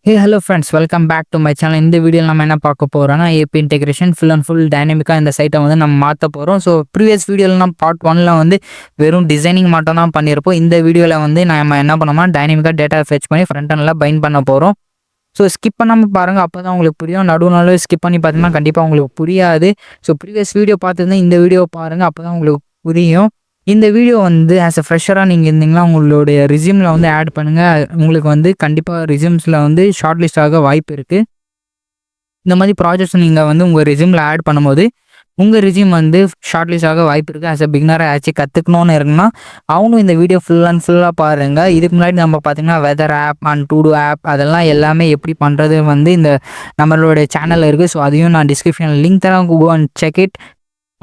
Hey, hello friends, welcome back to my channel. இந்த வீடியோவில் நம்ம என்ன பார்க்க போகிறோம்னா API integration full and full டைனமிக்காக இந்த சைட்டை வந்து நம்ம மாற்ற போகிறோம். ஸோ ப்ரீவியஸ் வீடியோவில் நம்ம பார்ட் 1ல் வந்து வெறும் டிசைனிங் மட்டும் தான் பண்ணியிருப்போம். இந்த வீடியோவில் வந்து நம்ம என்ன பண்ணோம்னா டைனமிக்காக டேட்டா ஃபெச் பண்ணி ஃப்ரண்ட் எண்டில் பைண்ட் பண்ண போகிறோம். ஸோ ஸ்கிப் பண்ணாமல் பாருங்கள், அப்போ தான் உங்களுக்கு புரியும். நடுவு ஸ்கிப் பண்ணி பார்த்தீங்கன்னா கண்டிப்பாக உங்களுக்கு புரியாது. ஸோ ப்ரீவியஸ் வீடியோ பார்த்துருந்தா இந்த வீடியோ பாருங்கள், அப்போ தான் உங்களுக்கு புரியும். இந்த வீடியோ வந்து ஆஸ் எ ஃப்ரெஷராக நீங்கள் இருந்தீங்கன்னா உங்களுடைய ரிசியூமில் வந்து ஆட் பண்ணுங்கள். உங்களுக்கு வந்து கண்டிப்பாக ரிசியூம்ஸில் வந்து ஷார்ட் லிஸ்ட் ஆக வாய்ப்பு இருக்குது. இந்த மாதிரி ப்ராஜெக்ட்ஸ் நீங்கள் வந்து உங்கள் ரிசியூமில் ஆட் பண்ணும்போது உங்கள் ரிசியூம் வந்து ஷார்ட் லிஸ்ட் ஆக வாய்ப்பு இருக்குது. ஆஸ் எ பிகினராக ஆச்சு கற்றுக்கணுன்னு இருக்குன்னா அவங்களும் இந்த வீடியோ ஃபுல் அண்ட் ஃபுல்லாக பாருங்கள். இதுக்கு முன்னாடி நம்ம பார்த்திங்கன்னா weather app and to do app அதெல்லாம் எல்லாமே எப்படி பண்ணுறது வந்து இந்த நம்மளுடைய சேனலில் இருக்குது. ஸோ அதையும் நான் டிஸ்கிரிப்ஷனில் லிங்க் தரேன், கோ அண்ட் செக் இட்.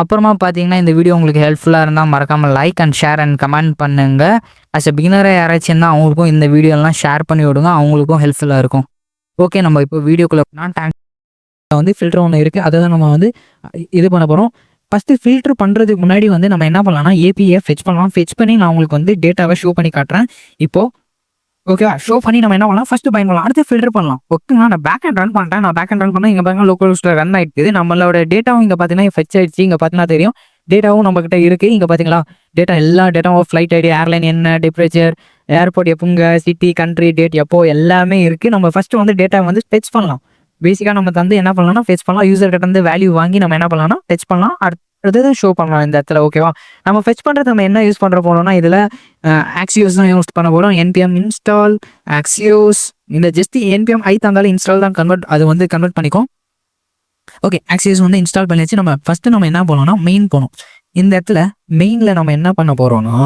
அப்புறமா பார்த்தீங்கன்னா இந்த வீடியோ உங்களுக்கு ஹெல்ப்ஃபுல்லாக இருந்தால் மறக்காமல் like and share and comment பண்ணுங்கள். ஆஸ் எ பிகினராக யாராச்சும் இருந்தால் அவங்களுக்கும் இந்த வீடியோலாம் ஷேர் பண்ணி விடுங்க, அவங்களுக்கும் ஹெல்ப்ஃபுல்லாக இருக்கும். ஓகே, நம்ம இப்போ வீடியோக்குள்ளே டேங்க் வந்து ஃபில்டர் ஒன்று இருக்குது, அதை தான் நம்ம வந்து இது பண்ண போகிறோம். ஃபஸ்ட்டு ஃபில்டர் பண்ணுறதுக்கு முன்னாடி வந்து நம்ம என்ன பண்ணலாம்னா ஏபிஐ ஃபெச் பண்ணலாம். ஃபெச் பண்ணி நான் உங்களுக்கு வந்து டேட்டாவை ஷோ பண்ணி காட்டுறேன் இப்போது. ஓகேவா, ஷோ பண்ணி நம்ம என்ன பண்ணலாம், ஃபஸ்ட்டு பயன் பண்ணலாம், அடுத்து ஃபில்டர் பண்ணலாம். ஓகேங்களா, நான் பேக் அண்ட் ரன் பண்ணிட்டேன். நான் பேக் அண்ட் ரன் பண்ணால் இங்கே பார்த்தீங்கன்னா லோக்கல் ஹோஸ்ட்டில் ரன் ஆகிடுது. நம்மளோட டேட்டாவும் இங்கே பார்த்தீங்கன்னா ஃபெச் ஆகிடுச்சு. இங்கே பார்த்தீங்கன்னா தெரியும் டேட்டாவும் நம்மக்கிட்ட இருக்குது. இங்கே பார்த்தீங்களா டேட்டா, எல்லா டேட்டாவும் ஃப்ளைட் ஐடி, ஏர்லைன் என்ன, டெம்பரேச்சர், ஏர்போர்ட் எப்போங்க, சிட்டி, கண்ட்ரி, டேட் எப்போ எல்லாமே இருக்குது. நம்ம ஃபஸ்ட்டு வந்து டேட்டா வந்து ஃபெச் பண்ணலாம். பேசிக்காக நம்ம வந்து என்ன பண்ணலாம்னா ஃபெச் பண்ணலாம். யூசர் கிட்ட வந்து வேல்யூ வாங்கி நம்ம என்ன பண்ணலாம்னா ஃபெச் பண்ணலாம், அடுத்தது ஷோ பண்ணலாம் இந்த இடத்துல. ஓகேவா, நம்ம ஃபெச் பண்ணுறது நம்ம என்ன யூஸ் பண்ணுற போகிறோம்னா இதில் ஆக்சியோஸ் தான் யூஸ் பண்ண போகிறோம். NPM install Axios. இந்த ஜஸ்ட் என்பிஎம் ஐ தந்தாலும் இன்ஸ்டால் தான் அது வந்து கன்வெர்ட் பண்ணிக்கும். ஓகே, ஆக்சியோஸ் வந்து இன்ஸ்டால் பண்ணியாச்சு. நம்ம ஃபஸ்ட்டு நம்ம என்ன பண்ணோம்னா மெயின் போகணும். இந்த இடத்துல மெயினில் நம்ம என்ன பண்ண போகிறோம்னா,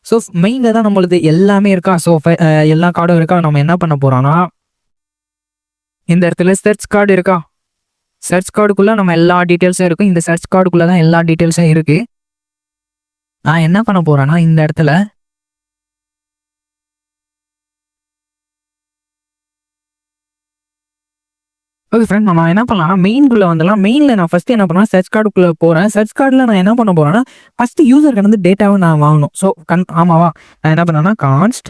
ஸோ மெயினில் தான் நம்மளுக்கு எல்லாமே இருக்கா. ஸோ எல்லா கார்டும் இருக்கா. நம்ம என்ன பண்ண போகிறோம்னா இந்த இடத்துல சர்ச் கார்டு இருக்கா. சர்ச் கார்டுக்குள்ளே நம்ம எல்லா டீட்டெயில்ஸும் இருக்கும். இந்த சர்ச் கார்டுக்குள்ளே தான் எல்லா டீட்டெயில்ஸும் இருக்குது. நான் என்ன பண்ண போகிறேன்னா இந்த இடத்துல ஓகே ஃப்ரெண்ட், நம்ம என்ன பண்ணலாம்னா மெயின்குள்ளே வந்துடலாம். மெயினில் நான் ஃபஸ்ட்டு என்ன பண்ணேன், சர்ச் கார்டுக்குள்ளே போகிறேன். சர்ச் கார்டில் நான் என்ன பண்ண போகிறேன்னா ஃபஸ்ட்டு யூசருக்கு வந்து டேட்டாவை நான் வாங்கணும். ஸோ ஆமாவா, நான் என்ன பண்ணேன்னா கான்ஸ்ட்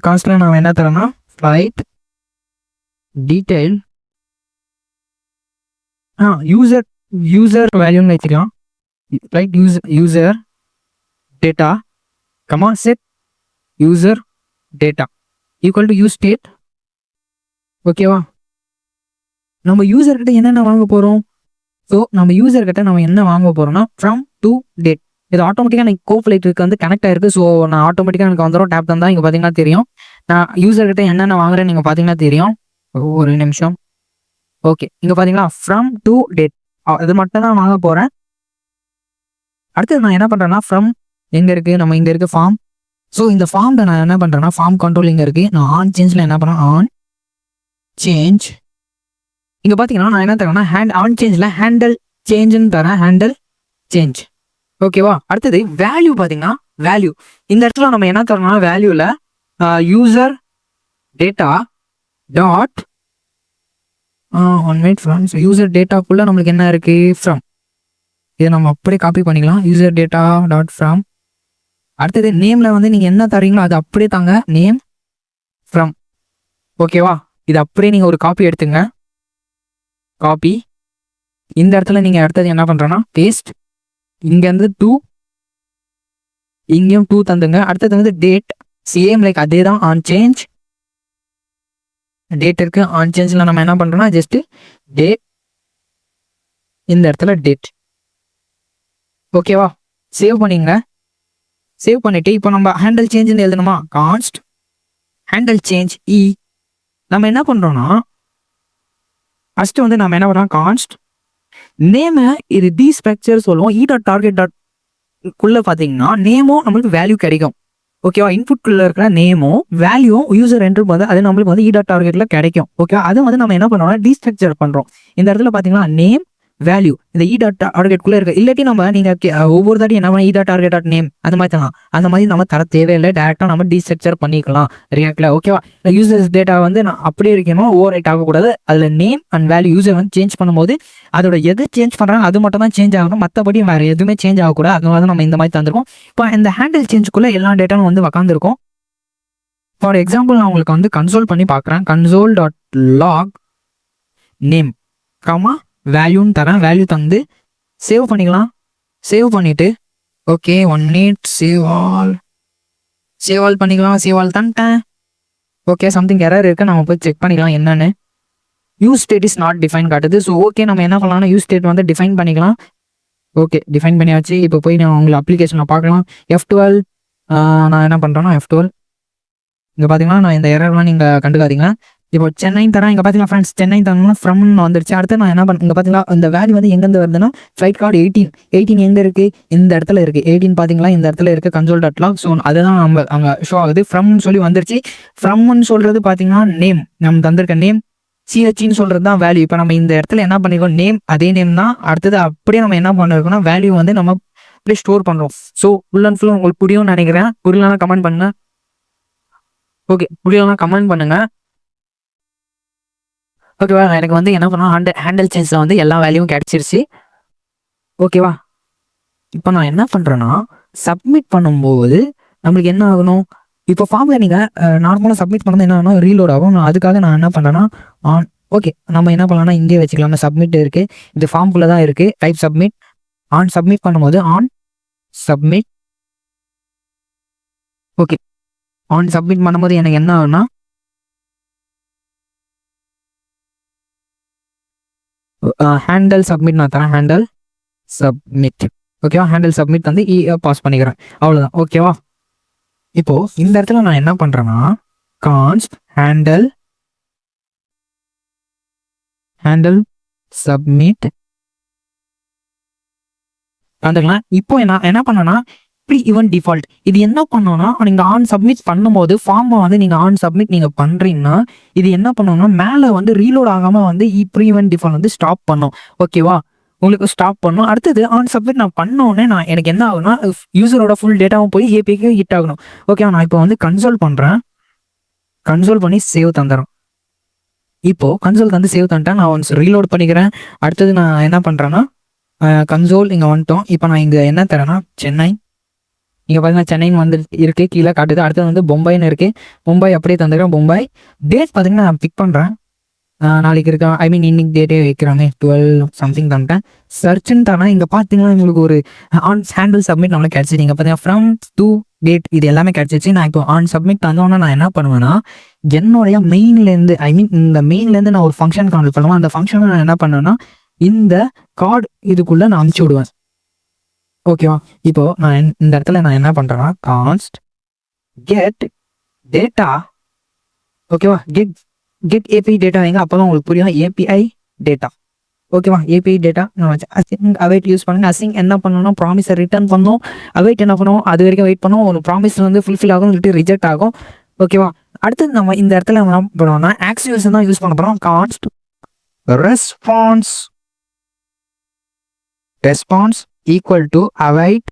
கான்ஸ்டில் நான் என்ன தரேன்னா ஃப்ளைட் டீட்டெயில் யூசர் வேல்யூன்னு வச்சுக்கலாம். Flight user data comma set user data equal to use state. ஓகேவா, நம்ம யூசர்கிட்ட என்னென்ன வாங்க போகிறோம். ஸோ நம்ம யூசர்கிட்ட நம்ம என்ன வாங்க போகிறோம்னா ஃப்ரம் டு டேட். இது ஆட்டோமேட்டிக்காக எனக்கு கோஃப்ளைட்டுக்கு வந்து கனெக்ட் ஆயிருக்கு. ஸோ நான் ஆட்டோமேட்டிக்காக எனக்கு வந்துடும். டேப் தான் இங்கே பார்த்தீங்கன்னா தெரியும். நான் யூசர்கிட்ட என்னென்ன வாங்குறேன்னு நீங்கள் பார்த்தீங்கன்னா தெரியும். ஒரு நிமிஷம். ஓகே, இங்கே பார்த்தீங்களா ஃப்ரம் டு டேட் அது மட்டும் தான் வாங்க போகிறேன். அடுத்தது நான் என்ன பண்ணுறேன்னா ஃப்ரம் எங்கே இருக்குது, நம்ம இங்கே இருக்குது ஃபார்ம். ஸோ இந்த ஃபார்மில் நான் என்ன பண்ணுறேன்னா ஃபார்ம் கண்ட்ரோல் இங்கே இருக்குது. நான் ஆன் சேஞ்சில் என்ன பண்ணுறேன், ஆன் சேஞ்ச். இங்கே பார்த்தீங்கன்னா நான் என்ன தரேன்னா ஆன் சேஞ்சில் ஹேண்டில் சேஞ்சுன்னு தரேன், ஹேண்டில் சேஞ்ச். ஓகேவா, அடுத்தது வேல்யூ பார்த்தீங்கன்னா வேல்யூ இந்த இடத்துல நம்ம என்ன தரோம்னா வேல்யூவில் user data dot one minute form. User டேட்டாக்குள்ளே நம்மளுக்கு என்ன இருக்குது ஃப்ரம். இதை நம்ம அப்படியே காப்பி பண்ணிக்கலாம். User data dot form. அடுத்தது நேமில் வந்து நீங்கள் என்ன தரீங்களோ அது அப்படியே தாங்க, நேம் ஃப்ரம். ஓகேவா, இது அப்படியே நீங்கள் ஒரு காப்பி எடுத்துங்க. காப்பி இந்த இடத்துல நீங்கள் அடுத்தது என்ன பண்ணுறேன்னா பேஸ்ட். இங்கேருந்து 2 இங்கேயும் 2 தந்துங்க. அடுத்தது வந்து டேட் சேம் லைக் அதே தான், ஆன் சேஞ்ச். டேட் இருக்குது, ஆன் சேஞ்சில் நம்ம என்ன பண்ணுறோம்னா ஜஸ்ட்டு டேட், இந்த இடத்துல டேட். ஓகேவா, சேவ் பண்ணிங்க. சேவ் பண்ணிவிட்டு இப்போ நம்ம ஹேண்டில் சேஞ்சுன்னு எழுதணுமா, கான்ஸ்ட் ஹேண்டில் சேஞ்ச் இ. நம்ம என்ன பண்ணுறோன்னா ஃபஸ்ட்டு வந்து நம்ம என்ன பண்ணுறோம் கான்ஸ்ட் நேமு, இது டி ஸ்ட்ரக்சர் சொல்லுவோம். இ டாட் டார்கெட் டாட் குள்ளே பார்த்தீங்கன்னா நேமும் நம்மளுக்கு வேல்யூ கிடைக்கும். ஓகேவா, இன்புட்குள்ளே இருக்கிற நேமும் வேல்யூவும் யூசர் என்ட்ரு போது அது நம்மளுக்கு வந்து இ டாட் டார்கெட்டில் கிடைக்கும். ஓகேவா, அது வந்து நம்ம என்ன பண்ணுறோம்னா டீஸ்ட்ரக்சர் பண்ணுறோம். இந்த இடத்துல பார்த்தீங்கன்னா நேம் வேல்யூ இந்த இ டாட் டார்கெட்குள்ளே இருக்குது. இல்லாட்டி நம்ம நீங்கள் ஒவ்வொரு தாட்டி என்ன பண்ண இ டாட் டார்கெட் டாட் நேம் அந்த மாதிரி தரலாம். அந்த மாதிரி நம்ம தர தேவையில்லை, டேரெக்டாக நம்ம டீஸ்ட்ரக்சர் பண்ணிக்கலாம் ரியாக்டில். ஓகேவா, யூசர்ஸ் டேட்டா வந்து நான் அப்படியே இருக்கணும், ஓவர் ரைட் ஆகக்கூடாது. அதில் நேம் அண்ட் வேல்யூ யூசர் வந்து சேஞ்ச் பண்ணும்போது அதோட எது சேஞ்ச் பண்ணுறாங்க அது மட்டும் தான் சேஞ்ச் ஆகணும், மற்றபடி வேறு எதுவுமே சேஞ்ச் ஆகக்கூடாது. அதனால தான் நம்ம இந்த மாதிரி தந்துருக்கோம். இப்போ இந்த ஹேண்டில் சேஞ்சுக்குள்ளே எல்லா டேட்டாவும் வந்து உக்காந்துருக்கும். ஃபார் எக்ஸாம்பிள் நான் உங்களுக்கு வந்து கன்சோல் பண்ணி பார்க்குறேன். Console dot log name comma வேல்யூன்னு தரேன். வேல்யூ தந்து சேவ் பண்ணிக்கலாம். சேவ் பண்ணிவிட்டு ஓகே 1 minute சேவ் ஆல் பண்ணிக்கலாம். சேவ் ஆல் தந்துட்டேன். ஓகே சம்திங் எரர் இருக்குது, நம்ம போய் செக் பண்ணிக்கலாம் என்னென்னு. Use state is not define காட்டுது. ஸோ ஓகே நம்ம என்ன பண்ணலாம்னா யூஸ் ஸ்டேட் வந்து டிஃபைன் பண்ணிக்கலாம். ஓகே டிஃபைன் பண்ணியாச்சு. இப்போ போய் நான் உங்களுக்கு அப்ளிகேஷனில் பார்க்கலாம். F12 நான் என்ன பண்ணுறேன்னா F12 இங்கே பார்த்தீங்கன்னா நான் இந்த எரர்லாம் நீங்கள் கண்டுக்காதீங்க. இப்போ சென்னை தரேன். இங்கே பார்த்தீங்கன்னா ஃப்ரெண்ட்ஸ் சென்னை தரணும்னா ஃப்ரம்னு வந்துருச்சு. அடுத்து நான் என்ன இங்கே பார்த்தீங்கன்னா இந்த வேல்யூ வந்து எங்கேருந்து வருதுன்னா ஃப்ளைட் கார்டு 18 எங்கே இருக்குது, இந்த இடத்துல இருக்குது. 18 பார்த்தீங்களா இந்த இடத்துல இருக்குது கன்சோல் டாட் லாக். ஸோ அதுதான் நம்ம அங்கே ஷோ ஆகுது. ஃப்ரம்னு சொல்லி வந்துருச்சு. ஃப்ரம்னு சொல்கிறது பார்த்தீங்கன்னா நேம், நம்ம தந்திருக்க நேம். சிஹெச்சின்னு சொல்கிறது தான் வேல்யூ. இப்போ நம்ம இந்த இடத்துல என்ன பண்ணிருக்கோம், நேம் அதே நேம் தான். அடுத்தது அப்படியே நம்ம என்ன பண்ணிருக்கோம்னா வேல்யூ வந்து நம்ம அப்படியே ஸ்டோர் பண்ணுறோம். ஸோ ஃபுல் அண்ட் ஃபுல் உங்களுக்கு புரியும்னு நினைக்கிறேன். புரியலன்னா கமெண்ட் பண்ணுங்க. ஓகே புரியலன்னா கமெண்ட் பண்ணுங்க. ஓகேவா, எனக்கு வந்து என்ன பண்ணோம் ஹேண்டில் சேஞ்சில் வந்து எல்லா வேல்யூவும் கிடச்சிருச்சு. ஓகேவா, இப்போ நான் என்ன பண்ணுறேன்னா சப்மிட் பண்ணும்போது நம்மளுக்கு என்ன ஆகணும், இப்போ ஃபார்மில் நீங்கள் நார்மலாக சப்மிட் பண்ணது என்ன ஆகணும், ரீலோட் ஆகும். அதுக்காக நான் என்ன பண்ணுறேன்னா ஓகே நம்ம என்ன பண்ணலாம்னா இங்கே வச்சுக்கலாம். சப்மிட் இருக்குது, இது ஃபார்ம்குள்ளே தான் இருக்குது. Type submit. சப்மிட் பண்ணும்போது சப்மிட். ஓகே சப்மிட் பண்ணும்போது எனக்கு என்ன ஆகும்னா ஹேண்டில் சப்மிட் நான் தரேன். Handle submit. ஓகேவா, ஹேண்டில் சப்மிட் வந்து பாஸ் பண்ணிக்கிறேன். அவ்வளோதான். ஓகேவா, இப்போ இந்த இடத்துல நான் என்ன பண்ணுறேன்னா கான்ஸ்ட் ஹேண்டில் சப்மிட் வந்துக்கலாம். இப்போ நான் என்ன பண்ணேன்னா ப்ரீ ஈவென்ட் டிஃபால்ட் இது என்ன பண்ணோம்னா நீங்கள் சப்மிட் பண்ணும்போது ஃபார்மை வந்து நீங்கள் சப்மிட் நீங்கள் பண்ணுறீங்கன்னா இது என்ன பண்ணோம்னா மேலே வந்து ரீலோட் ஆகாமல் வந்து ப்ரீ ஈவென்ட் டிஃபால்ட் வந்து ஸ்டாப் பண்ணும். ஓகேவா, உங்களுக்கு ஸ்டாப் பண்ணும். அடுத்தது சப்மிட் நான் பண்ணோடனே எனக்கு என்ன ஆகுனா யூசரோட ஃபுல் டேட்டாவும் போய் ஏபிக்கு ஹிட் ஆகணும். ஓகேவா, நான் இப்போ வந்து கன்சோல் பண்ணுறேன். கன்சோல் பண்ணி சேவ் தந்துடுறேன். இப்போது கன்சோல் வந்து சேவ் தந்துட்டேன். நான் ஒன்ஸ் ரீலோட் பண்ணிக்கிறேன். அடுத்தது நான் என்ன பண்ணுறேன்னா கன்சோல் இங்கே வந்துட்டோம். இப்போ நான் இங்கே என்ன தரேன்னா சென்னை. இங்கே பார்த்தீங்கன்னா சென்னைன்னு வந்து இருக்குது, கீழே காட்டுது. அடுத்தது வந்து மும்பைன்னு இருக்குது. மும்பை அப்படியே தந்துக்கிறேன். மும்பை டேட் பார்த்தீங்கன்னா நான் பிக் பண்ணுறேன். நாளைக்கு இருக்கா இன்னைக்கு டேட்டே வைக்கிறாங்க 12 சம்திங் தந்துட்டேன். சர்ச்சுன்னு தானே இங்கே பார்த்தீங்கன்னா உங்களுக்கு ஒரு ஹேண்டில் சப்மிட் நம்மளுக்கு கிடச்சிச்சு. இங்கே பார்த்தீங்கன்னா ஃப்ரம் டு டேட் இது எல்லாமே கிடச்சிச்சு. நான் இப்போ சப்மிட் தந்தோன்னா நான் என்ன பண்ணுவேன்னா என்னுடைய மெயின்லேருந்து இந்த மெயின்லேருந்து நான் ஒரு ஃபங்க்ஷன் கால் பண்ணுவேன். அந்த ஃபங்க்ஷனை நான் என்ன பண்ணுவேன்னா இந்த கார்டு இதுக்குள்ளே நான் அனுப்பிச்சி விடுவேன். ஓகேவா, இப்போ நான் இந்த இடத்துல நான் என்ன பண்ணுறேன்னா கான்ஸ்ட் கெட் டேட்டா. ஓகேவா, கெட் ஏபிஐ டேட்டா வைங்க, அப்போ தான் உங்களுக்கு புரியும். API data. ஓகேவா, ஏபிஐ டேட்டா நான் வச்சு அவைட் யூஸ் பண்ணுங்க. அசிங் என்ன பண்ணணும், ப்ராமிஸை ரிட்டர்ன் பண்ணோம். அவைட் என்ன பண்ணுவோம், அது வரைக்கும் வெயிட் பண்ணுவோம். ஒரு ப்ராமிஸ் வந்து ஃபுல்ஃபில் ஆகும், சொல்லிட்டு ரிஜெக்ட் ஆகும். ஓகேவா, அடுத்தது நம்ம இந்த இடத்துல என்ன பண்ணுவோம்னா ஆக்சியோஸ் தான் யூஸ் பண்ண போகிறோம். கான்ஸ்ட் response equal to await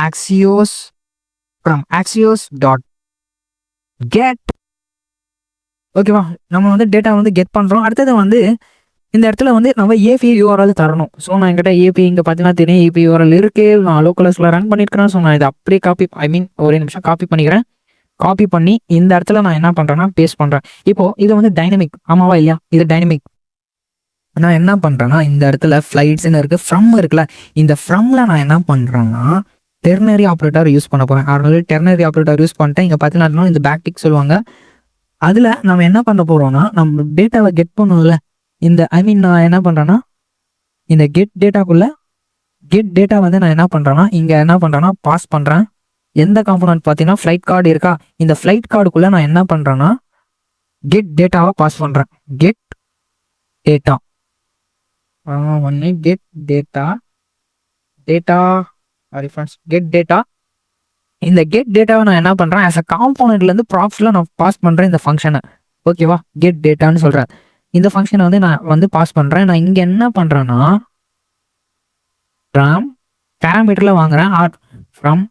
axios from axios dot get. ஓகேவா, நம்ம வந்து டேட்டா வந்து கெட் பண்ணுறோம். அடுத்தது வந்து இந்த இடத்துல வந்து நம்ம ஏபிஐ URL தரணும். ஸோ நான் என்கிட்ட ஏபிஐ இங்கே பார்த்தீங்கன்னா தெரியும் ஏபிஐ URL இருக்குது. நான் லோக்கல்ஸில் ரன் பண்ணியிருக்கிறேன். ஸோ நான் இதை அப்படியே ஒரே நிமிஷம் காப்பி பண்ணிக்கிறேன். காப்பி பண்ணி இந்த இடத்துல நான் என்ன பண்ணுறேன்னா பேஸ்ட் பண்ணுறேன். இப்போது இது வந்து டைனமிக், ஆமாவா இல்லையா, இது டைனமிக். நான் என்ன பண்ணுறேன்னா இந்த இடத்துல ஃப்ளைட்ஸ்ன்னு இருக்குது, ஃப்ரம் இருக்குல்ல, இந்த ஃப்ரம்ல நான் என்ன பண்ணுறேன்னா டெர்னரி ஆப்ரேட்டர் யூஸ் பண்ண போகிறேன். ஆல்ரெடி டெர்னரி ஆப்ரேட்டர் யூஸ் பண்ணிட்டேன். இங்கே பார்த்தீங்கன்னா இந்த பேக்டிக் சொல்லுவாங்க. அதில் நம்ம என்ன பண்ண போகிறோம்னா நம்ம டேட்டாவை கெட் பண்ணுவோம்ல, இந்த நான் என்ன பண்ணுறேன்னா இந்த கெட் டேட்டா வந்து நான் என்ன பண்ணுறேன்னா இங்கே என்ன பண்ணுறேன்னா பாஸ் பண்ணுறேன். எந்த காம்பனன்ட் பார்த்தீங்கன்னா ஃப்ளைட் கார்டு இருக்கா, இந்த ஃப்ளைட் கார்டுக்குள்ளே நான் என்ன பண்ணுறேன்னா கெட் டேட்டாவை பாஸ் பண்ணுறேன். Get data get data. இந்த கெட் டேட்டாவை நான் என்ன பண்ணுறேன் ஆஸ் அ காம்போனன்ட்லேருந்து ப்ராப்ஸில் நான் பாஸ் பண்ணுறேன் இந்த ஃபங்க்ஷனை. ஓகேவா, கெட் டேட்டான்னு சொல்கிறேன். இந்த ஃபங்க்ஷனை வந்து நான் வந்து பாஸ் பண்ணுறேன். நான் இங்கே என்ன பண்ணுறேன்னா பேராமீட்டரில் வாங்குறேன். ஃப்ரம்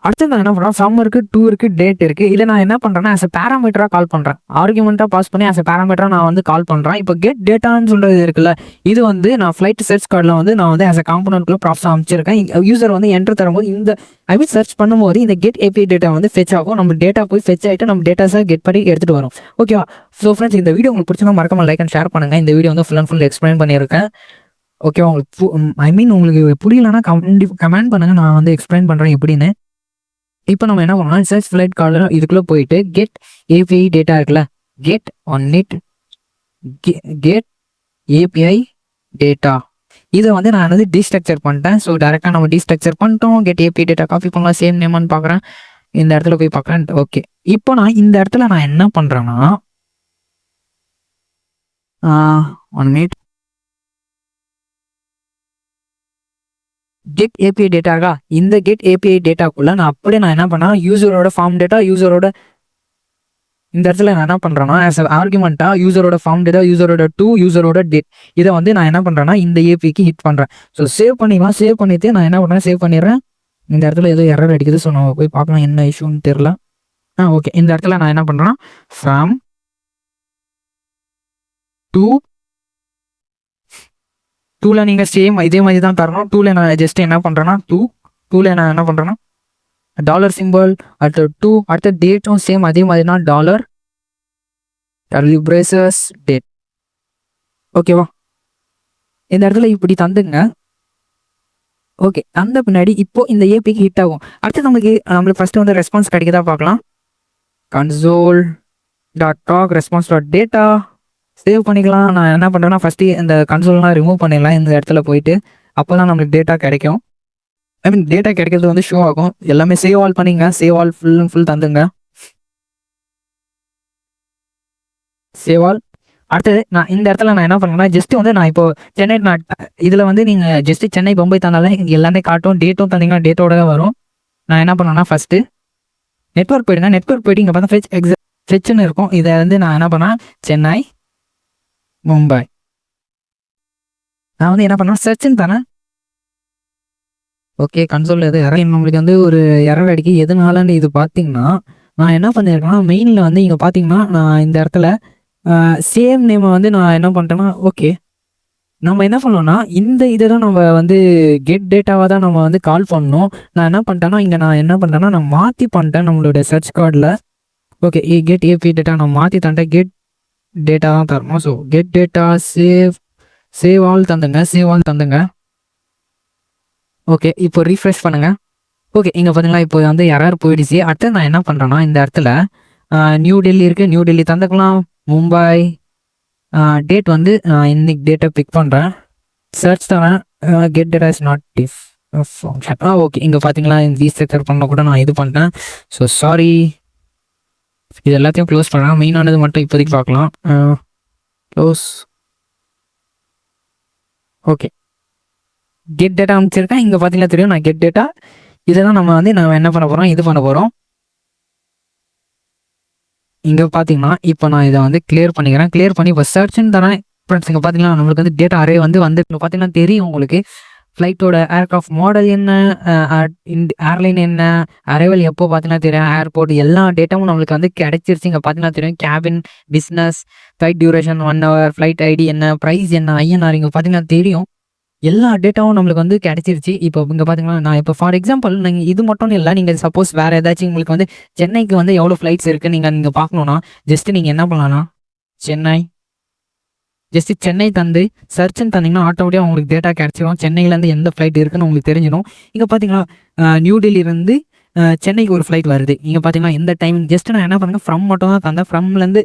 அடுத்து நான் என்ன பண்ணுறேன், ஃப்ரம் இருக்குது, டூ இருக்குது, டேட் இருக்குது. இதை நான் என்ன பண்ணுறேன்னா ஆஸ் அ பேராமீட்டராக கால் பண்ணுறேன். ஆர்குமெண்ட்டாக பாஸ் பண்ணி ஆஸ் அ பேராமீட்டராக நான் வந்து கால் பண்ணுறேன். இப்போ கெட் டேட்டான்னு சொல்கிறது இருக்குல்ல, இது வந்து நான் ஃப்ளைட் சர்ச் கார்டில் வந்து நான் வந்து ஆஸ் அ காம்பனன்ட்குள்ளே ப்ராப்ஸாக அமைச்சிருக்கேன். யூசர் வந்து என்ட்ரு தரும்போது இந்த சர்ச் பண்ணும்போது இந்த கெட் ஏபிஐ டேட்டா வந்து ஃபெச் ஆகும். நம்ம டேட்டா போய் ஃபெச் ஆகிட்டு நம்ம டேட்டாஸை கெட் பண்ணி எடுத்துகிட்டு வரும். ஓகேவா? ஸோ ஃப்ரெண்ட்ஸ், இந்த வீடியோ உங்களுக்கு பிடிச்சா மறக்காம லைக் அண்ட் ஷேர் பண்ணுங்கள். இந்த வீடியோ வந்து ஃபுல் அண்ட் ஃபுல் எக்ஸ்பிளைன் பண்ணியிருக்கேன். ஓகேவா? உங்களுக்கு உங்களுக்கு புரியலன்னா கமெண்ட் பண்ணுங்கள், நான் வந்து எக்ஸ்பிளைன் பண்ணுறேன் எப்படின்னு. இப்போ நம்ம என்ன பண்ணலாம், சர்ச் ஃப்ளைட் கார்டில் இதுக்குள்ளே போயிட்டு கெட் ஏபிஐ டேட்டா இருக்குல்ல, கெட் ஏபிஐ டேட்டா, இதை வந்து நான் வந்து டீஸ்ட்ரக்சர் பண்ணிட்டேன். ஸோ டேரெக்டாக நம்ம டீஸ்ட்ரக்சர் பண்ணிட்டோம். கெட் ஏபிஐ டேட்டா காப்பி பண்ணலாம், சேம் நேமான்னு பார்க்குறேன், இந்த இடத்துல போய் பார்க்குறேன். ஓகே, இப்போ நான் இந்த இடத்துல நான் என்ன பண்ணுறேன்னா 1 minute, கெட் ஏபிஐ டேட்டா இருக்கா, இந்த கெட் ஏபிஐ டேட்டாக்குள்ள நான் அப்படியே நான் என்ன பண்ணேன், யூசரோட ஃபார்ம் டேட்டா, யூசரோட இந்த இடத்துல நான் என்ன பண்ணுறேன்னா ஆஸ் ஆர்குமெண்ட்டாக யூசரோட ஃபார்ம் டேட்டா, யூசரோட டூ, யூசரோட டேட், இதை வந்து நான் என்ன பண்ணுறேன்னா இந்த ஏபிக்கு ஹிட் பண்ணுறேன். ஸோ சேவ் பண்ணிக்கலாம். சேவ் பண்ணிவிட்டு நான் என்ன பண்ணுறேன், சேவ் பண்ணிடுறேன். இந்த இடத்துல ஏதோ எரர் அடிக்குது. ஸோ நம்ம போய் பார்க்கலாம் என்ன இஷ்யூன்னு தெரில. ஓகே, இந்த இடத்துல நான் என்ன பண்ணுறேன்னா ஃப்ரம் டூவில் நீங்கள் சேம் இதே மாதிரி தான் தரணும். டூவில் நான் ஜஸ்ட் என்ன பண்ணுறேன்னா டூவில் நான் என்ன பண்ணுறேன்னா டாலர் சிம்பிள், அடுத்த டூ, அடுத்த டேட்டும் சேம் அதே மாதிரி தான், டாலர் பிரேசஸ் டேட். ஓகேவா? இந்த இடத்துல இப்படி தந்துங்க. ஓகே, தந்த பின்னாடி இப்போ இந்த ஏபிக்கு ஹிட் ஆகும். அடுத்து நம்மளுக்கு ஃபர்ஸ்ட் வந்து ரெஸ்பான்ஸ் கிடைக்குதா பார்க்கலாம். console.talk response.data சேவ் பண்ணிக்கலாம். நான் என்ன பண்ணுறேன்னா ஃபஸ்ட்டு இந்த கன்சோல்லாம் ரிமூவ் பண்ணிடலாம் இந்த இடத்துல போயிட்டு. அப்போ தான் நம்மளுக்கு டேட்டா கிடைக்கும். ஐ மீன் டேட்டா கிடைக்கிறது வந்து ஷோ ஆகும். எல்லாமே சேவ் ஆல் பண்ணிங்க, சேவ் ஆல் ஃபுல் தந்துங்க, சேவ் ஆல். அடுத்தது நான் இந்த இடத்துல நான் என்ன பண்ணுறேன்னா ஜஸ்ட் வந்து நான் இப்போ சென்னை, நான் இதில் வந்து நீங்கள் ஜஸ்ட்டு சென்னை பொம்பை தந்தாலே இங்கே எல்லாமே காட்டும். டேட்டும் தந்தீங்கன்னா டேட்டோட தான் வரும். நான் என்ன பண்ணேன்னா ஃபஸ்ட்டு நெட்ஒர்க் போயிடுங்க. நெட்ஒர்க் போயிட்டு இங்கே பார்த்தா ஃப்ரெச்சுன்னு இருக்கும். இதை வந்து நான் என்ன பண்ணேன், சென்னை மும்பை, நான் வந்து என்ன பண்ணேன் சர்ச்சுன்னு தானே. ஓகே, கன்சோல் எது நம்மளுக்கு வந்து ஒரு எரர் அடிக்கி எதனாலன்னு இது பார்த்தீங்கன்னா நான் என்ன பண்ணியிருக்கேன்னா மெயினில் வந்து இங்கே பார்த்தீங்கன்னா நான் இந்த இடத்துல சேம் நேமை வந்து நான் என்ன பண்ணிட்டேன்னா, ஓகே நம்ம என்ன பண்ணோம்னா இந்த இதை தான் நம்ம வந்து கெட் டேட்டாவாக தான் நம்ம வந்து கால் பண்ணோம். நான் என்ன பண்ணிட்டேன்னா இங்கே நான் என்ன பண்ணிட்டேன்னா நான் மாற்றி பண்ணிட்டேன் நம்மளுடைய சர்ச் கார்டில். ஓகே, கெட் ஏபி டேட்டா நான் மாற்றி தந்தேன், கெட் டேட்டா தான் தரணும். So get data save all தந்துங்க. ஓகே, இப்போ ரீஃப்ரெஷ் பண்ணுங்க. ஓகே, இங்கே பார்த்தீங்களா இப்போ வந்து எரர் போயிடுச்சு. அடுத்து நான் என்ன பண்ணுறேன்னா இந்த இடத்துல நியூ டெல்லி இருக்குது, நியூ டெல்லி தந்துக்கலாம். மும்பை டேட் வந்து இன்னைக்கு டேட்டை பிக் பண்ணுறேன், சர்ச் தரேன், get data is not diff function. Okay, இங்கே பார்த்தீங்களா இந்த ரீஸ்ட்ரக்சர் பண்ண கூட நான் இது பண்ணிட்டேன். ஸோ சாரி, இது எல்லாத்தையும் க்ளோஸ் பண்ணுறேன். மெயினானது மட்டும் இப்போதைக்கு பார்க்கலாம். க்ளோஸ். ஓகே, கெட் டேட்டா அமைச்சிருக்கேன். இங்கே பார்த்தீங்கன்னா தெரியும் நான் கெட் டேட்டா, இதை தான் நம்ம என்ன பண்ண போகிறோம், இது பண்ண போகிறோம். இங்கே பார்த்தீங்கன்னா இப்போ நான் இதை வந்து கிளியர் பண்ணிக்கிறேன். கிளியர் பண்ணி இப்போ சர்ச்சுன்னு தரேன். ஃப்ரெண்ட்ஸ், இங்கே பார்த்தீங்கன்னா நம்மளுக்கு வந்து டேட்டா அரே வந்து பார்த்தீங்கன்னா தெரியும் உங்களுக்கு. ஃப்ளைட்டோட ஏர்க்ராஃப்ட் மாடல் என்ன, ஏர்லைன் என்ன, அரைவல் எப்போ பார்த்தீங்கன்னா தெரியும், ஏர்போர்ட் எல்லா டேட்டாவும் நம்மளுக்கு வந்து கிடைச்சிருச்சு. இங்கே பார்த்தீங்கன்னா தெரியும் cabin, business, flight duration 1 hour, flight ID என்ன, ப்ரைஸ் என்ன, ஐஎன்ஆர், இங்கே பார்த்தீங்கன்னா தெரியும் எல்லா டேட்டாவும் நம்மளுக்கு வந்து கிடைச்சிருச்சு. இப்போ இங்கே பார்த்தீங்கன்னா நான் இப்போ ஃபார் எக்ஸாம்பிள் நீங்கள் இது மட்டும் இல்லை, நீங்கள் சப்போஸ் வேறு ஏதாச்சும் உங்களுக்கு வந்து சென்னைக்கு வந்து எவ்வளோ ஃப்ளைட்ஸ் இருக்குது நீங்கள் பார்க்கணுன்னா ஜஸ்ட்டு நீங்கள் என்ன பண்ணலாம்னா சென்னை தந்து சர்ச்சுன்னு தந்தீங்கன்னா ஆட்டோமேட்டிக்காக உங்களுக்கு டேட்டா கிடச்சிடும். சென்னையிலேருந்து எந்த ஃப்ளைட் இருக்குன்னு உங்களுக்கு தெரிஞ்சிடும். இங்கே பார்த்தீங்கன்னா நியூ டெல்லியிலேருந்து சென்னைக்கு ஒரு ஃப்ளைட் வருது. இங்கே பார்த்தீங்கன்னா எந்த டைமிங் ஜஸ்ட்டு நான் என்ன பண்ணுங்கள் ஃப்ரம் மட்டும் தான் தந்தேன். ஃப்ரம்லேருந்து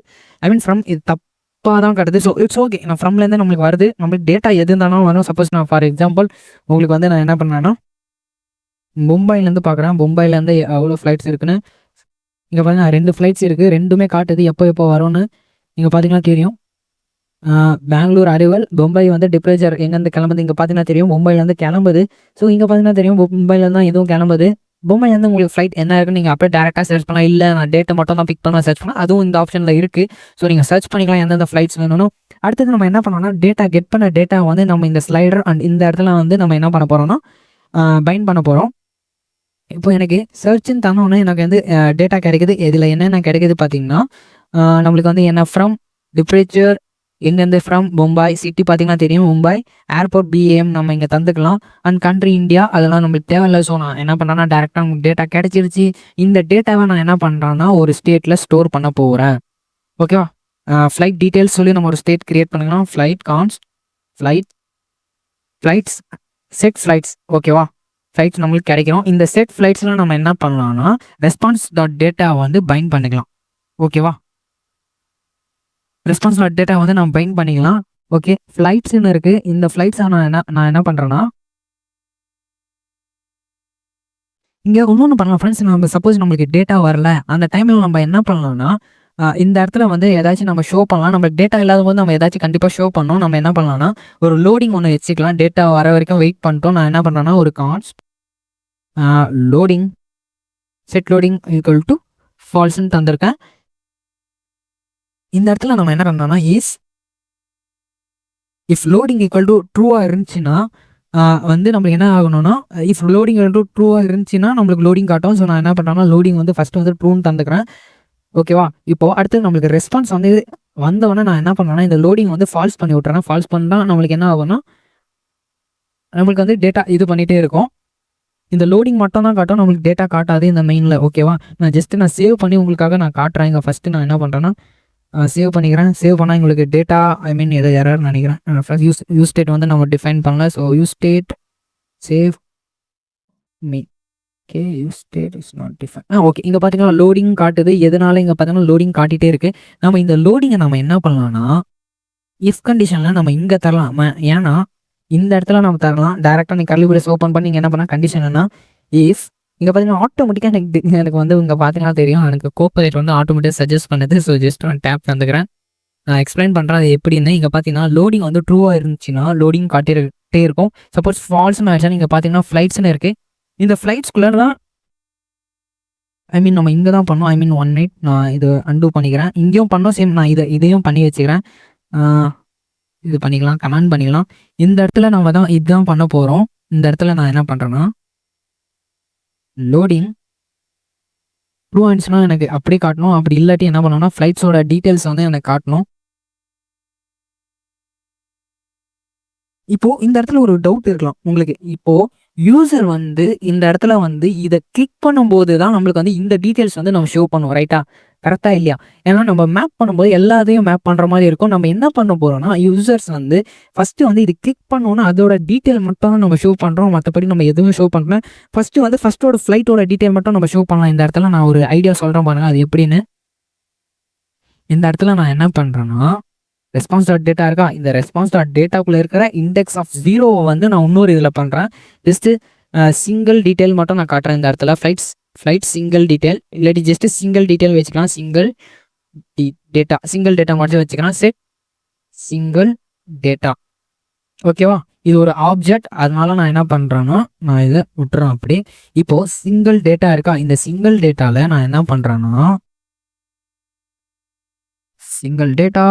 ஃப்ரம் இது தப்பாக தான் கிடது. ஸோ இட்ஸ் ஓகே, நான் ஃப்ரம்லேருந்து நம்மளுக்கு வருது. நம்மளுக்கு டேட்டா எது இருந்தாலும் வரும். சப்போஸ் நான் ஃபார் எக்ஸாம்பிள் உங்களுக்கு வந்து நான் என்ன பண்ணேன்னா மும்பைலேருந்து பார்க்குறேன், மும்பைலேருந்து எவ்வளோ ஃப்ளைட்ஸ் இருக்குன்னு. இங்கே பார்த்தீங்கன்னா 2 ஃப்ளைட்ஸ் இருக்குது, ரெண்டுமே காட்டுது எப்போ வரும்னு. இங்கே பார்த்தீங்கன்னா தெரியும் பெங்களூர் அரைவல், மும்பை வந்து டிப்ரேச்சர் எங்கேருந்து கிளம்புது. இங்கே பார்த்தீங்கன்னா தெரியும் மும்பைலேருந்து கிளம்புது. ஸோ இங்கே பார்த்தீங்கன்னா தெரியும் மும்பைலேருந்து தான் இதுவும் கிளம்புது. மும்பைலேருந்து உங்களுக்கு ஃப்ளைட் என்ன இருக்குன்னு நீங்கள் அப்படியே டேரெக்டாக சர்ச் பண்ணலாம். இல்லை நான் டேட்டை மட்டும் தான் பிக் பண்ண சர்ச் பண்ணலாம், அதுவும் இந்த ஆப்ஷனில் இருக்குது. ஸோ நீங்கள் சர்ச் பண்ணிக்கலாம் எந்தெந்த ஃப்ளைட்ஸ் வேணும்னு. அடுத்தது நம்ம என்ன பண்ணோம்னா டேட்டா கெட் பண்ண டேட்டா வந்து நம்ம இந்த ஸ்லைடர் அண்ட் இந்த இடத்துல வந்து நம்ம என்ன பண்ண போகிறோம்னா பைண்ட் பண்ண போகிறோம். இப்போ எனக்கு சர்ச்ன்னு தந்தோன்னே எனக்கு வந்து டேட்டா கிடைக்குது. இதில் என்னென்ன கிடைக்குது பார்த்தீங்கன்னா, நம்மளுக்கு வந்து என்ன ஃப்ரம் டிப்ரேச்சர் எங்கேருந்து ஃப்ரம் மும்பை, சிட்டி பார்த்தீங்கன்னா தெரியும் மும்பை, ஏர்போர்ட் பிஏஎம் நம்ம இங்கே தந்துக்கலாம். அண்ட் கண்ட்ரி இந்தியா அதெல்லாம் நம்மளுக்கு தேவையில்ல. ஸோ நான் என்ன பண்ணுறேன்னா டேரெக்டாக நமக்கு டேட்டா கிடைச்சிருச்சு. இந்த டேட்டாவை நான் என்ன பண்ணுறேன்னா ஒரு ஸ்டேட்டில் ஸ்டோர் பண்ண போகிறேன். ஓகேவா? ஃப்ளைட் டீட்டெயில்ஸ் சொல்லி நம்ம ஒரு ஸ்டேட் கிரியேட் பண்ணிக்கலாம். Flights set flights. ஓகேவா? ஃப்ளைட்ஸ் நம்மளுக்கு கிடைக்கும். இந்த செட் ஃப்ளைட்ஸில் நம்ம என்ன பண்ணலாம்னா ரெஸ்பான்ஸ் டாட் டேட்டா வந்து பைண்ட் பண்ணிக்கலாம். ஓகேவா? ரெஸ்பான்ஸ் டாட் டேட்டா வந்து நம்ம பைண்ட் பண்ணிக்கலாம். ஓகே, ஃப்ளைட்ஸ்ன்னு இருக்குது. இந்த ஃப்ளைட்ஸை நான் என்ன பண்ணுறேன்னா இங்கே இன்னொன்று பண்ணலாம் ஃப்ரெண்ட்ஸ். நம்ம சப்போஸ் நம்மளுக்கு டேட்டா வரல அந்த டைமில் நம்ம என்ன பண்ணலாம்னா இந்த இடத்துல வந்து ஏதாச்சும் நம்ம ஷோ பண்ணலாம். நம்மளுக்கு டேட்டா இல்லாத போது நம்ம ஏதாச்சும் கண்டிப்பாக ஷோ பண்ணோம். நம்ம என்ன பண்ணலாம்னா ஒரு லோடிங் ஒன்று வச்சுக்கலாம். டேட்டா வர வரைக்கும் வெயிட் பண்ணிட்டோம். நான் என்ன பண்ணுறேன்னா ஒரு const loading set loading equal to ஃபால்ஸ்ன்னு தந்திருக்கேன். இந்த இடத்துல நம்ம என்ன பண்ணுறோம்னா இஃப் லோடிங் ஈக்குவல் டு ட்ரூவாக இருந்துச்சுன்னா வந்து நம்மளுக்கு என்ன ஆகணும்னா இஃப் லோடிங் ஈக்குவல் டு ட்ரூவாக இருந்துச்சுன்னா நம்மளுக்கு லோடிங் காட்டும். ஸோ நான் என்ன பண்ணுறேன்னா லோடிங் வந்து ஃபஸ்ட்டு வந்து ட்ரூன்னு தந்துக்கிறேன். ஓகேவா? இப்போது அடுத்து நம்மளுக்கு ரெஸ்பான்ஸ் வந்து வந்தவொடனே நான் என்ன பண்ணுறேன்னா இந்த லோடிங் வந்து ஃபால்ஸ் பண்ணி விட்றேன். ஃபால்ஸ் பண்ணால் நம்மளுக்கு என்ன ஆகும்னா நம்மளுக்கு வந்து டேட்டா இது பண்ணிகிட்டே இருக்கும். இந்த லோடிங் மட்டும் தான் காட்டும், நம்மளுக்கு டேட்டா காட்டாது இந்த மெயினில். ஓகேவா? நான் சேவ் பண்ணி உங்களுக்காக நான் காட்டுறேன். இங்கே ஃபஸ்ட்டு நான் என்ன பண்ணுறேன்னா சேவ் பண்ணிக்கிறேன். சேவ் பண்ணால் எங்களுக்கு டேட்டா ஏதோ எரர்னு நினைக்கிறேன். யூஸ் ஸ்டேட் வந்து நம்ம டிஃபைன் பண்ணல. So use state save me okay use state is not define. Okay, இங்கே பார்த்தீங்கன்னா லோடிங் காட்டுது. எதனால இங்கே பார்த்தீங்கன்னா லோடிங் காட்டிகிட்டே இருக்குது. நம்ம இந்த லோடிங்கை நம்ம என்ன பண்ணலாம்னா இஃப் கண்டிஷனில் நம்ம இங்கே தரலாம். ஏன்னா இந்த இடத்துல நம்ம தரலாம். டேரெக்டாக நீங்கள் கர்லி பிரேஸ் ஓப்பன் பண்ணி நீங்கள் என்ன பண்ணால் கண்டிஷன் என்ன இஃப் இங்கே பார்த்தீங்கன்னா ஆட்டோமேட்டிக்காக எனக்கு வந்து இங்கே பார்த்தீங்கன்னா தெரியும் எனக்கு கோப்பரேட் வந்து ஆட்டோமேட்டிக்காக சஜஸ்ட் பண்ணுது. ஸோ ஜஸ்ட் நான் டேப் தந்துக்கிறேன். நான் எக்ஸ்பிளைன் பண்ணுறேன் அது எப்படின்னு. இங்கே பார்த்தீங்கன்னா லோடிங் வந்து ட்ரூவாக இருந்துச்சுன்னா லோடிங் காட்டிகிட்டே இருக்கும். சப்போஸ் ஃபால்ஸ்னு ஆயிடுச்சா நீங்கள் பார்த்தீங்கன்னா ஃப்ளைட்ஸ்னு இருக்குது. இந்த ஃப்ளைட்ஸ்குள்ளே தான் நம்ம இங்கே தான் பண்ணோம். 1 மினிட் நான் இது அன்டூ பண்ணிக்கிறேன். இங்கேயும் பண்ணோம் சேம். நான் இதையும் பண்ணி வச்சுக்கிறேன். இது பண்ணிக்கலாம், கமெண்ட் பண்ணிக்கலாம். இந்த இடத்துல நம்ம தான் இதுதான் பண்ண போகிறோம். இந்த இடத்துல நான் என்ன பண்ணுறேன்னா லோடிங் ட்ரூ ஆயிடுச்சுன்னா எனக்கு அப்படியே காட்டணும். அப்படி இல்லாட்டி என்ன பண்ணணும்னா ஃப்ளைட்ஸோட டீட்டெயில்ஸ் வந்து எனக்கு காட்டணும். இப்போது இந்த இடத்துல ஒரு டவுட் இருக்கலாம் உங்களுக்கு. இப்போது யூசர் வந்து இந்த இடத்துல வந்து இதை கிளிக் பண்ணும்போது தான் நம்மளுக்கு வந்து இந்த டீட்டெயில்ஸ் வந்து நம்ம ஷோ பண்ணுவோம். ரைட்டா? கரெக்டாக இல்லையா? ஏன்னா நம்ம மேப் பண்ணும்போது எல்லாத்தையும் மேப் பண்ணுற மாதிரி இருக்கும். நம்ம என்ன பண்ண போகிறோம்னா யூசர்ஸ் வந்து ஃபஸ்ட்டு வந்து இது கிளிக் பண்ணோன்னா அதோட டீட்டெயில் மட்டும் தான் நம்ம ஷோ பண்ணுறோம். மற்றபடி நம்ம எதுவும் ஷோ பண்ணல. ஃபஸ்ட்டோட ஃப்ளைட்டோட டீட்டெயில் மட்டும் நம்ம ஷோ பண்ணலாம். இந்த இடத்துல நான் ஒரு ஐடியா சொல்கிறேன் பாருங்கள் அது எப்படின்னு. இந்த இடத்துல நான் என்ன பண்ணுறேன்னா ரெஸ்பான்ஸ் டாட் டேட்டா இருக்கா? இந்த ரெஸ்பான்ஸ் டாட் டேட்டாக்குள்ளே இருக்கிற இண்டெக்ஸ் ஆஃப் 0 வந்து நான் இன்னொரு இதில் பண்ணுறேன். ஜஸ்ட்டு சிங்கிள் டீட்டெயில் மட்டும் நான் காட்டுறேன். இந்த இடத்துல ஃப்ளைட் சிங்கிள் டீட்டெயில் இல்லாட்டி ஜஸ்ட்டு சிங்கிள் டீட்டெயில் வச்சுக்கலாம். சிங்கிள் டேட்டா மட்டும் வச்சுக்கலாம். Set single data. ஓகேவா? இது ஒரு ஆப்ஜெக்ட். அதனால நான் என்ன பண்ணுறேன்னா நான் இதை விட்டுறேன் அப்படி. இப்போது சிங்கிள் டேட்டா இருக்கா? இந்த சிங்கிள் டேட்டாவில் நான் என்ன பண்ணுறேன்னா single data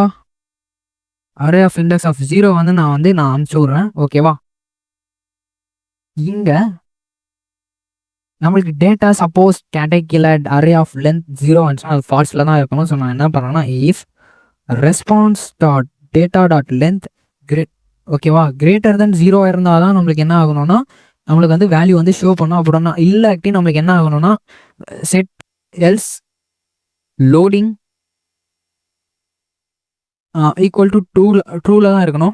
array of index of 0 வந்து நான் அனுப்பிச்சி விட்றேன். ஓகேவா? இங்கே நம்மளுக்கு டேட்டா சப்போஸ் கேட்டகிரியில் அரே ஆஃப் லென்த் 0 வந்துச்சுன்னா அது ஃபால்ஸில் தான் இருக்கணும். ஸோ நான் என்ன பண்ணுறேன்னா if response dot data dot length ஓகேவா கிரேட்டர் தென் 0 இருந்தால் தான் நம்மளுக்கு என்ன ஆகணும்னா நம்மளுக்கு வந்து வேல்யூ வந்து ஷோ பண்ணோம். அப்படின்னா இல்லாட்டி நம்மளுக்கு என்ன ஆகணும்னா set else loading equal to ட்ரூவில் தான் இருக்கணும்.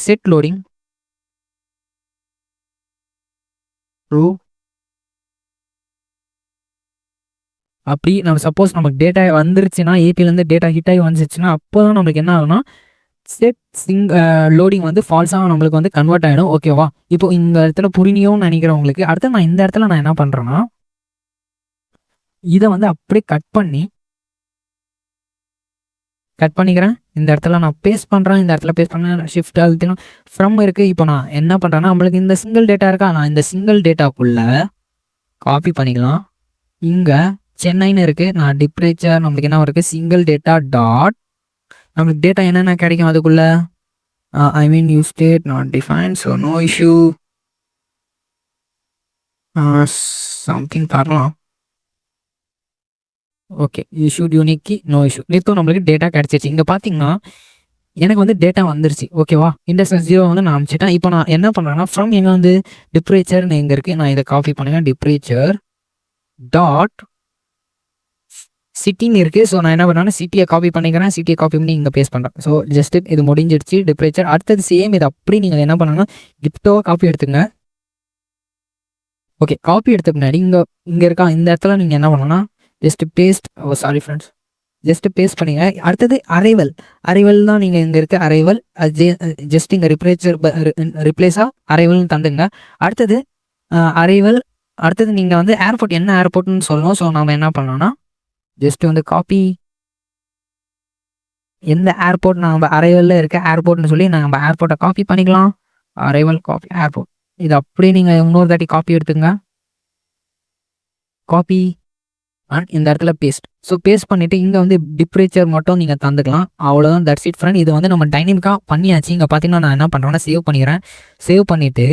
Set loading true. அப்படி நம்ம சப்போஸ் நமக்கு டேட்டா வந்துருச்சுன்னா ஏபிலேருந்து டேட்டா ஹிட் ஆகி வந்துச்சுன்னா அப்போ தான் நம்மளுக்கு என்ன ஆகும்னா லோடிங் வந்து ஃபால்ஸாக நம்மளுக்கு வந்து கன்வெர்ட் ஆகிடும். ஓகேவா? இப்போ இந்த இடத்துல புரியும்னு நினைக்கிறவங்களுக்கு அடுத்து நான் இந்த இடத்துல நான் என்ன பண்ணுறேன்னா இதை வந்து அப்படியே கட் பண்ணிக்கிறேன். இந்த இடத்துல நான் பேஸ்ட் பண்ணுறேன். இந்த இடத்துல பேஸ்ட் பண்ண ஷிஃப்ட் அழுத்தினா ஃப்ரம் இருக்குது. இப்போ நான் என்ன பண்ணுறேன்னா நம்மளுக்கு இந்த சிங்கிள் டேட்டா இருக்கா? நான் இந்த சிங்கிள் டேட்டாக்குள்ளே காப்பி பண்ணிக்கலாம். இங்கே சென்னைன்னு இருக்குது. நான் டிப்ரேச்சர் நம்மளுக்கு என்ன இருக்குது சிங்கிள் டேட்டா டாட் நம்மளுக்கு டேட்டா என்னென்ன கிடைக்கும் அதுக்குள்ளே use state not define. So no issue. Something தரலாம். ஓகே, இஷ்யூட் யூனிக்கி நோ இஷ்யூ. இப்போ நம்மளுக்கு டேட்டா கிடச்சிருச்சு. இங்கே பார்த்தீங்கன்னா எனக்கு வந்து டேட்டா வந்துருச்சு. ஓகேவா, இண்டெக்ஸ் 0 வந்து நான் அனுப்பிச்சிட்டேன். இப்போ நான் என்ன பண்ணுறேன்னா ஃப்ரம் எங்கே வந்து டிப்ரேச்சர்னு எங்கே இருக்குது, நான் இதை காப்பி பண்ணுறேன். டிப்ரேச்சர் டாட் சிட்டின்னு இருக்குது. ஸோ நான் என்ன பண்ணுறேன்னா சிட்டியை காப்பி பண்ணிக்கிறேன். சிட்டியை காப்பி பண்ணி இங்கே பேஸ்ட் பண்ணுறேன். ஸோ ஜஸ்ட் இது முடிஞ்சிடுச்சு டிப்ரேச்சர். அடுத்தது சேம் இது அப்படி நீங்கள் என்ன பண்ணணும்னா டிப்டோவை காப்பி எடுத்துங்க. ஓகே, காப்பி எடுத்த பின்னாடி இங்கே இருக்கா இந்த இடத்துல நீங்கள் என்ன பண்ணணும்னா just paste. Sorry friends, just paste பண்ணிங்க. அடுத்தது அரைவல் தான் நீங்கள் இங்கே இருக்க அரைவல் ஜஸ்ட் இங்கே ரிப்ளேஸாக அரைவல்னு தந்துங்க. அடுத்தது அரைவல். அடுத்தது நீங்கள் வந்து ஏர்போர்ட் என்ன ஏர்போர்ட்னு சொல்லணும். ஸோ நம்ம என்ன பண்ணோம்னா ஜஸ்ட் வந்து காப்பி எந்த ஏர்போர்ட் நம்ம அரைவலில் இருக்க ஏர்போர்ட்னு சொல்லி நம்ம ஏர்போர்ட்டை காப்பி பண்ணிக்கலாம். Arrival copy airport. இது அப்படியே நீங்கள் இன்னொரு தாட்டி காப்பி எடுத்துங்க. காப்பி அண்ட் இந்த இடத்துல பேஸ்ட். ஸோ பேஸ்ட் பண்ணிவிட்டு இங்கே வந்து டிப்ரேச்சர் மட்டும் நீங்கள் தந்துக்கலாம். அவ்வளோதான், தட்ஸ் இட் ஃப்ரெண்ட். இது வந்து நம்ம டைனமிக்காக பண்ணியாச்சு. இங்கே பார்த்தீங்கன்னா நான் என்ன பண்ணுறேன்னா சேவ் பண்ணிக்கிறேன். சேவ் பண்ணிவிட்டு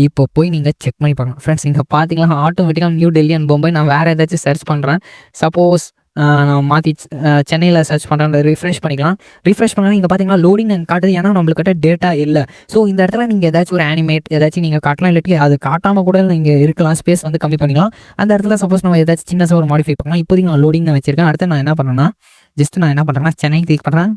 இப்போ போய் நீங்கள் செக் பண்ணி பார்க்கலாம். ஃப்ரெண்ட்ஸ் இங்கே பார்த்தீங்கன்னா ஆட்டோமேட்டிக்காக நியூ டெல்லி அண்ட் பொம்பை நான் வேறு ஏதாச்சும் சர்ச் பண்ணுறேன். சப்போஸ் நான் மாற்றி சென்னையில் சர்ச் பண்ணுறேன். ரிஃப்ரெஷ் பண்ணிக்கலாம். ரிஃப்ரெஷ் பண்ணால் இங்கே பார்த்தீங்கன்னா லோடிங் காட்டுது. ஏன்னா நம்மளுக்கிட்ட டேட்டா இல்லை. ஸோ இந்த இடத்துல நீங்கள் ஏதாச்சும் ஒரு அனிமேட் ஏதாச்சும் நீங்கள் காட்டலாம். இல்லாட்டி அது காட்டாமல் கூட நீங்கள் இருக்கலாம். ஸ்பேஸ் வந்து கம்மி பண்ணிக்கலாம். அந்த இடத்துல சப்போஸ் நம்ம ஏதாச்சும் சின்னதாக ஒரு மாடிஃபை பண்ணலாம். இப்போதைக்கு நான் லோடிங் நான் வச்சிருக்கேன். அடுத்து நான் என்ன பண்ணுறேன்னா ஜஸ்ட் நான் என்ன பண்ணுறேன்னா சென்னை கிளிக் பண்ணுறேன்.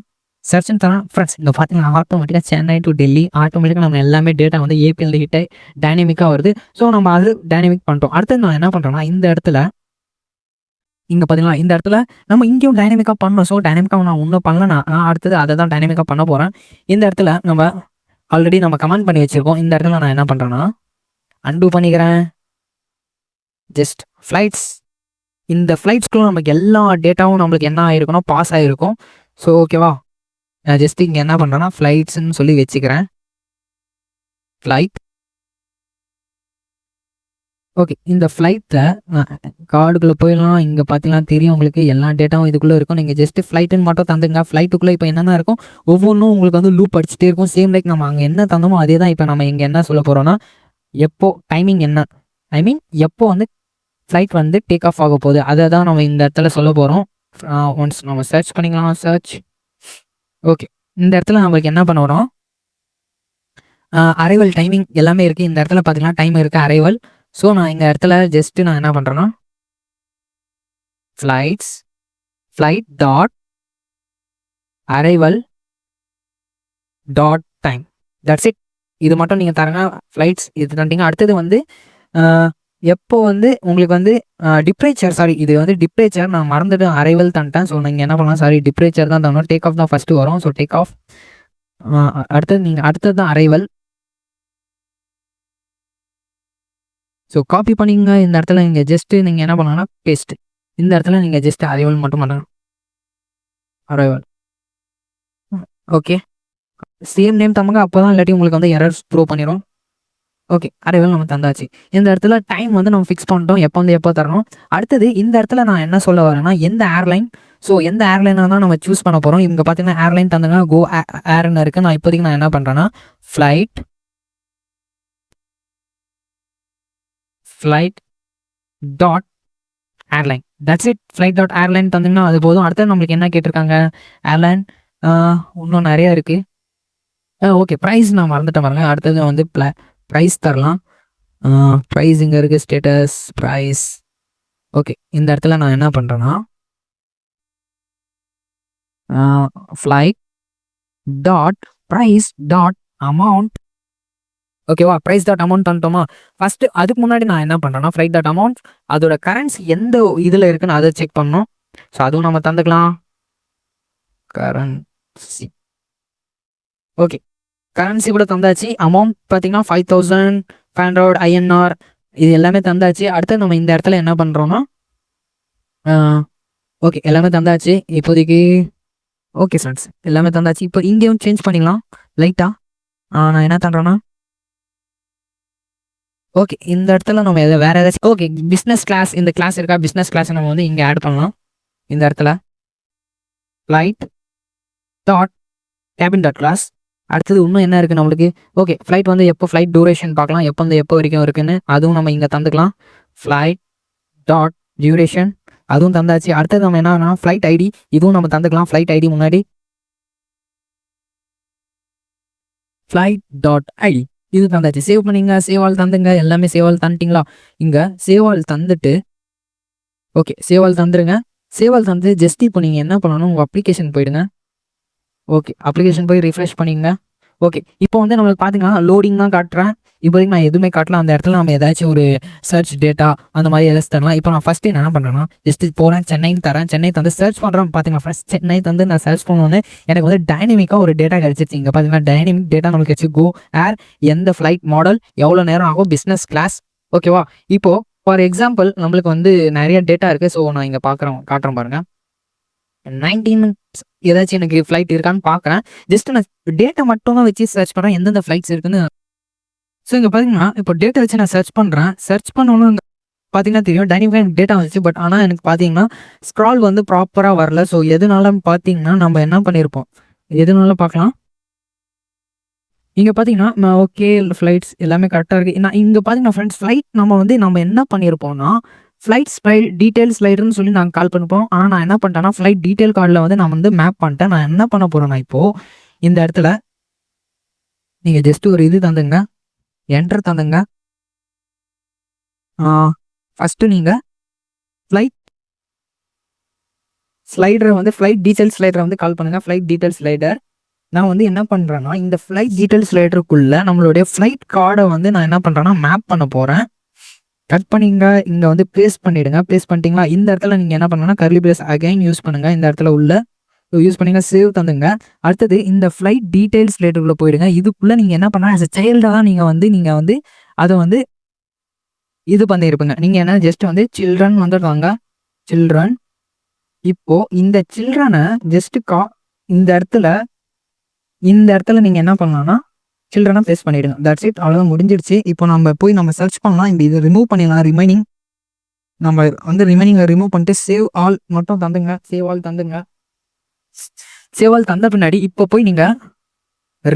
சர்ச்னு தரேன். ஃப்ரெண்ட்ஸ் இங்கே பார்த்தீங்கன்னா ஆட்டோமேட்டிக்காக சென்னை டு டெல்லி ஆட்டோமேட்டிக்காக நம்ம எல்லாமே டேட்டா வந்து ஏபிஎல் கிட்ட டைனமிக்காக வருது. ஸோ நம்ம அது டைனமிக் பண்ணிட்டோம். அடுத்து நான் என்ன பண்ணுறேன்னா இந்த இடத்துல இங்கே பார்த்தீங்கன்னா இந்த இடத்துல நம்ம இங்கேயும் டைனமிக்காக பண்ணோம். ஸோ டைனமிக்காக நான் ஒன்றும் பண்ணல. நான் அடுத்தது அதை தான் டைனமிக்காக பண்ண போகிறேன். இந்த இடத்துல நம்ம ஆல்ரெடி நம்ம கமெண்ட் பண்ணி வச்சுருக்கோம். இந்த இடத்துல நான் என்ன பண்ணுறேன்னா அன்டூ பண்ணிக்கிறேன். Just flights. இந்த ஃப்ளைட்ஸ்க்குள்ள நமக்கு எல்லா டேட்டாவும் நம்மளுக்கு என்ன ஆகிருக்குன்னா பாஸ் ஆகிருக்கும். ஸோ ஓகேவா, நான் ஜஸ்ட் இங்கே என்ன பண்ணுறேன்னா ஃப்ளைட்ஸ்ன்னு சொல்லி வச்சுக்கிறேன். ஃப்ளைட். ஓகே, இந்த ஃப்ளைட்டில் கார்டுக்குள்ளே போயிடலாம். இங்கே பார்த்தீங்கன்னா தெரியும் உங்களுக்கு எல்லா டேட்டாவும் இதுக்குள்ளே இருக்கும். நீங்கள் ஜஸ்ட்டு ஃப்ளைட்டுன்னு மட்டும் தந்துங்க. ஃப்ளைட்டுக்குள்ளே இப்போ என்னென்ன இருக்கும் ஒவ்வொன்றும் உங்களுக்கு வந்து லூப் அடிச்சுட்டே இருக்கும். சேம் லைக் நம்ம அங்கே என்ன தந்தோமோ அதே தான் இப்போ நம்ம இங்கே என்ன சொல்ல போகிறோன்னா எப்போ டைமிங் என்ன எப்போ வந்து ஃப்ளைட் வந்து டேக் ஆஃப் ஆக போகுது அதை தான் நம்ம இந்த இடத்துல சொல்ல போகிறோம். ஒன்ஸ் நம்ம சர்ச் பண்ணிக்கலாம். சர்ச். ஓகே, இந்த இடத்துல நம்மளுக்கு என்ன பண்ண வரோம் அரைவல் டைமிங் எல்லாமே இருக்குது. இந்த இடத்துல பார்த்தீங்கன்னா டைம் இருக்குது அரைவல். ஸோ நான் இந்த இடத்துல ஜஸ்ட்டு நான் என்ன பண்ணுறேன்னா flight dot arrival dot time. That's it. இது மட்டும் நீங்கள் தரங்க. ஃப்ளைட்ஸ் இது தந்தீங்க. அடுத்தது வந்து எப்போ வந்து உங்களுக்கு வந்து டிப்ரேச்சர். சாரி, இது வந்து டிப்ரேச்சர் நான் மறந்துட்டு அரைவல் தந்துட்டேன். ஸோ நீங்கள் என்ன பண்ணலாம், சாரி டிப்ரேச்சர் தான் தரணும். டேக் ஆஃப் தான் ஃபஸ்ட்டு வரும். So take off. அடுத்தது தான் அரைவல். ஸோ காப்பி பண்ணிங்க. இந்த இடத்துல நீங்கள் ஜஸ்ட்டு நீங்கள் என்ன பண்ணலாம்னா பேஸ்ட். இந்த இடத்துல நீங்கள் ஜஸ்ட் அரைவல் மட்டும் பண்ணணும். அரைவல். ஓகே, சேம் நேம் தம்முங்க. அப்போ தான் இல்லாட்டி உங்களுக்கு வந்து எரர்ஸ் த்ரோ பண்ணிடும். ஓகே, அரைவல் நம்ம தந்தாச்சு. இந்த இடத்துல டைம் வந்து நம்ம ஃபிக்ஸ் பண்ணிட்டோம். எப்போ வந்து எப்போ தரணும். அடுத்தது இந்த இடத்துல நான் என்ன சொல்ல வரேன்னா எந்த ஏர்லைன். ஸோ எந்த ஏர்லைனாக தான் நம்ம சூஸ் பண்ண போகிறோம். இங்கே பார்த்தீங்கன்னா ஏர்லைன் தந்துங்க. கோ ஏர்னு இருக்குது. நான் இப்போதைக்கு நான் என்ன பண்ணுறேன்னா flight dot airline. That's it. Flight dot airline தந்தீங்கன்னா அது போதும். அடுத்தது நம்மளுக்கு என்ன கேட்டிருக்காங்க ஏர்லைன். இன்னும் நிறையா இருக்குது. ஓகே, ப்ரைஸ் நான் மறந்துட்டேன் பாருங்க. அடுத்தது வந்து ப்ரைஸ் தரலாம். ப்ரைஸ் இங்கே இருக்குது. Status price. ஓகே, இந்த இடத்துல நான் என்ன பண்ணுறேன்னா flight dot price dot amount. ஓகேவா, ப்ரைஸ் டாட் அமௌண்ட் தந்துட்டோமா. ஃபஸ்ட்டு அதுக்கு முன்னாடி நான் என்ன பண்ணுறேன்னா ஃப்ளைட் டாட் அமௌண்ட் அதோட கரன்சி எந்த இதில் இருக்குன்னு அதை செக் பண்ணணும். ஸோ அதுவும் நம்ம தந்துக்கலாம். கரன்சி. ஓகே, கரன்சி கூட தந்தாச்சு. அமௌண்ட் பார்த்தீங்கன்னா 5500 INR இது எல்லாமே தந்தாச்சு. அடுத்து நம்ம இந்த இடத்துல என்ன பண்ணுறோன்னா ஓகே எல்லாமே தந்தாச்சு இப்போதைக்கு. ஓகே ஃப்ரெண்ட்ஸ், எல்லாமே தந்தாச்சு. இப்போ இங்கேயும் சேஞ்ச் பண்ணிக்கலாம் லைட்டாக. நான் என்ன பண்ணுறேன்னா ஓகே இந்த இடத்துல நம்ம வேறு ஏதாச்சும் ஓகே பிஸ்னஸ் கிளாஸ். இந்த கிளாஸ் இருக்கா பிஸ்னஸ் கிளாஸ் நம்ம வந்து இங்கே ஆட் பண்ணலாம். இந்த இடத்துல flight dot cabin dot class. அடுத்தது இன்னும் என்ன இருக்குது நம்மளுக்கு? ஓகே, ஃப்ளைட் வந்து எப்போ ஃப்ளைட் டூரேஷன் பார்க்கலாம், எப்போ வந்து எப்போ வரைக்கும் இருக்குன்னு அதுவும் நம்ம இங்கே தந்துக்கலாம். ஃப்ளைட் டாட் டியூரேஷன் அதுவும் தந்தாச்சு. அடுத்தது நம்ம என்னன்னா ஃப்ளைட் ஐடி இதுவும் நம்ம தந்துக்கலாம். ஃப்ளைட் ஐடி முன்னாடி ஃப்ளைட் டாட் ஐடி இது தந்தாச்சு. சேவ் பண்ணிங்க, சேவ் ஆல் தந்துங்க. எல்லாமே சேவ் ஆல் தந்துட்டிங்களா? இங்கே சேவ் ஆல் தந்துட்டு ஓகே சேவ் ஆல் தந்துருங்க. சேவ் ஆல் தந்து ஜஸ்ட் இப்போ நீங்கள் என்ன பண்ணணும், உங்கள் அப்ளிகேஷன் போயிடுங்க. ஓகே, அப்ளிகேஷன் போய் ரிஃப்ரெஷ் பண்ணிங்க. ஓகே, இப்போ வந்து நம்மளுக்கு பார்த்தீங்கன்னா லோடிங் தான் காட்டுறேன். இப்போதைக்கு நான் எதுவுமே காட்டலாம். அந்த இடத்துல நம்ம ஏதாச்சும் ஒரு சர்ச் டேட்டா அந்த மாதிரி ஏதாச்சும் தரலாம். இப்போ நான் ஃபஸ்ட்டு என்ன பண்ணுறேன்னா ஜஸ்ட் போகிறேன், சென்னைன்னு தரேன். சென்னை தந்து சர்ச் பண்ணுறேன். பார்த்தீங்கன்னா ஃபஸ்ட் சென்னை தந்து நான் சர்ச் பண்ணோன்னே எனக்கு வந்து டைனமிக்காக ஒரு டேட்டா கிடச்சிருச்சு. இங்கே பார்த்தீங்கன்னா டைனமிக் டேட்டா நம்மளுக்கு கிடச்சி. கோ ஏர், எந்த ஃப்ளைட் மாடல், எவ்வளோ நேரம் ஆகும், பிஸ்னஸ் கிளாஸ். ஓகேவா? இப்போது ஃபார் எக்ஸாம்பிள் நம்மளுக்கு வந்து நிறைய டேட்டா இருக்குது. ஸோ நான் இங்கே காட்டுறேன் பாருங்கள். 19 ஏதாச்சும் எனக்கு ஃப்ளைட் இருக்கான்னு பார்க்குறேன். ஜஸ்ட் நான் டேட்டா மட்டும் தான் வச்சு சர்ச் பண்ணுறேன் எந்தெந்த ஃப்ளைட்ஸ் இருக்குன்னு. ஸோ இங்கே பார்த்தீங்கன்னா இப்போ டேட்டா வச்சு நான் சர்ச் பண்ணுறேன். சர்ச் பண்ணணும் பார்த்தீங்கன்னா தெரியும் டைனமிக்காக எனக்கு டேட்டா வந்துச்சு. பட் ஆனால் எனக்கு பார்த்தீங்கன்னா ஸ்க்ரால் வந்து ப்ராப்பராக வரல. ஸோ எதனால பார்த்தீங்கன்னா நம்ம என்ன பண்ணியிருப்போம், எதனால பார்க்கலாம். இங்கே பார்த்தீங்கன்னா ஓகே ஃப்ளைட்ஸ் எல்லாமே கரெக்டாக இருக்குது. நான் இங்கே பார்த்தீங்கன்னா ஃப்ரெண்ட்ஸ் ஃப்ளைட் நம்ம என்ன பண்ணியிருப்போம்னா ஃப்ளைட் டீட்டெயில் ஸ்லைடுன்னு சொல்லி நாங்கள் கால் பண்ணிப்போம். ஆனால் நான் என்ன பண்ணிட்டேன்னா ஃப்ளைட் டீட்டெயில் கார்டில் வந்து நான் வந்து மேப் பண்ணிட்டேன். நான் என்ன பண்ண போகிறேன்னா இப்போது இந்த இடத்துல நீங்கள் ஜஸ்ட் ஒரு இது தந்துங்க, என்டர் தந்துங்க. ஃபஸ்ட்டு நீங்கள் ஃப்ளைட் ஸ்லைடரை வந்து ஃப்ளைட் டீட்டெயில் ஸ்லைடரை வந்து கால் பண்ணுங்கள். ஃப்ளைட் டீட்டெயில் ஸ்லைடர் நான் வந்து என்ன பண்ணுறேன்னா இந்த ஃப்ளைட் டீட்டெயில் ஸ்லைடருக்குள்ளே நம்மளுடைய ஃப்ளைட் கார்டை வந்து நான் என்ன பண்ணுறேன்னா மேப் பண்ண போகிறேன். கட் பண்ணிங்க, இங்கே வந்து பேஸ்ட் பண்ணிவிடுங்க. பேஸ்ட் பண்ணிட்டீங்களா? இந்த இடத்துல நீங்கள் என்ன பண்ணுங்கன்னா கர்லி பிரேஸ் அகைன் யூஸ் பண்ணுங்கள். இந்த இடத்துல உள்ள யூஸ் பண்ணிங்க, சேவ் தந்துங்க. அடுத்தது இந்த ஃப்ளைட் டீட்டெயில்ஸ் லேட்டருக்குள்ளே போயிடுங்க. இதுக்குள்ளே நீங்கள் என்ன பண்ணால் ஆஸ் அ சைல்டாக தான் நீங்கள் வந்து அதை வந்து இது பண்ணியிருப்பீங்க. நீங்கள் என்ன ஜஸ்ட் வந்து சில்ட்ரன் வந்துடுவாங்க. சில்ட்ரன் இப்போது இந்த சில்ட்ரனை ஜஸ்ட்டு இந்த இடத்துல நீங்கள் என்ன பண்ணலாம்னா சில்ட்ரனை ப்ளேஸ் பண்ணிவிடுங்க. தட்ஸ் இட், அவ்வளோதான் முடிஞ்சிடுச்சு. இப்போ நம்ம சர்ச் பண்ணலாம். இந்த இதை ரிமூவ் பண்ணிடலாம். நம்ம வந்து ரிமைனிங்கை ரிமூவ் பண்ணிட்டு சேவ் ஆல் மட்டும் தந்துங்க. சேவ் ஆல் தந்த பின்னாடி இப்போ போய் நீங்கள்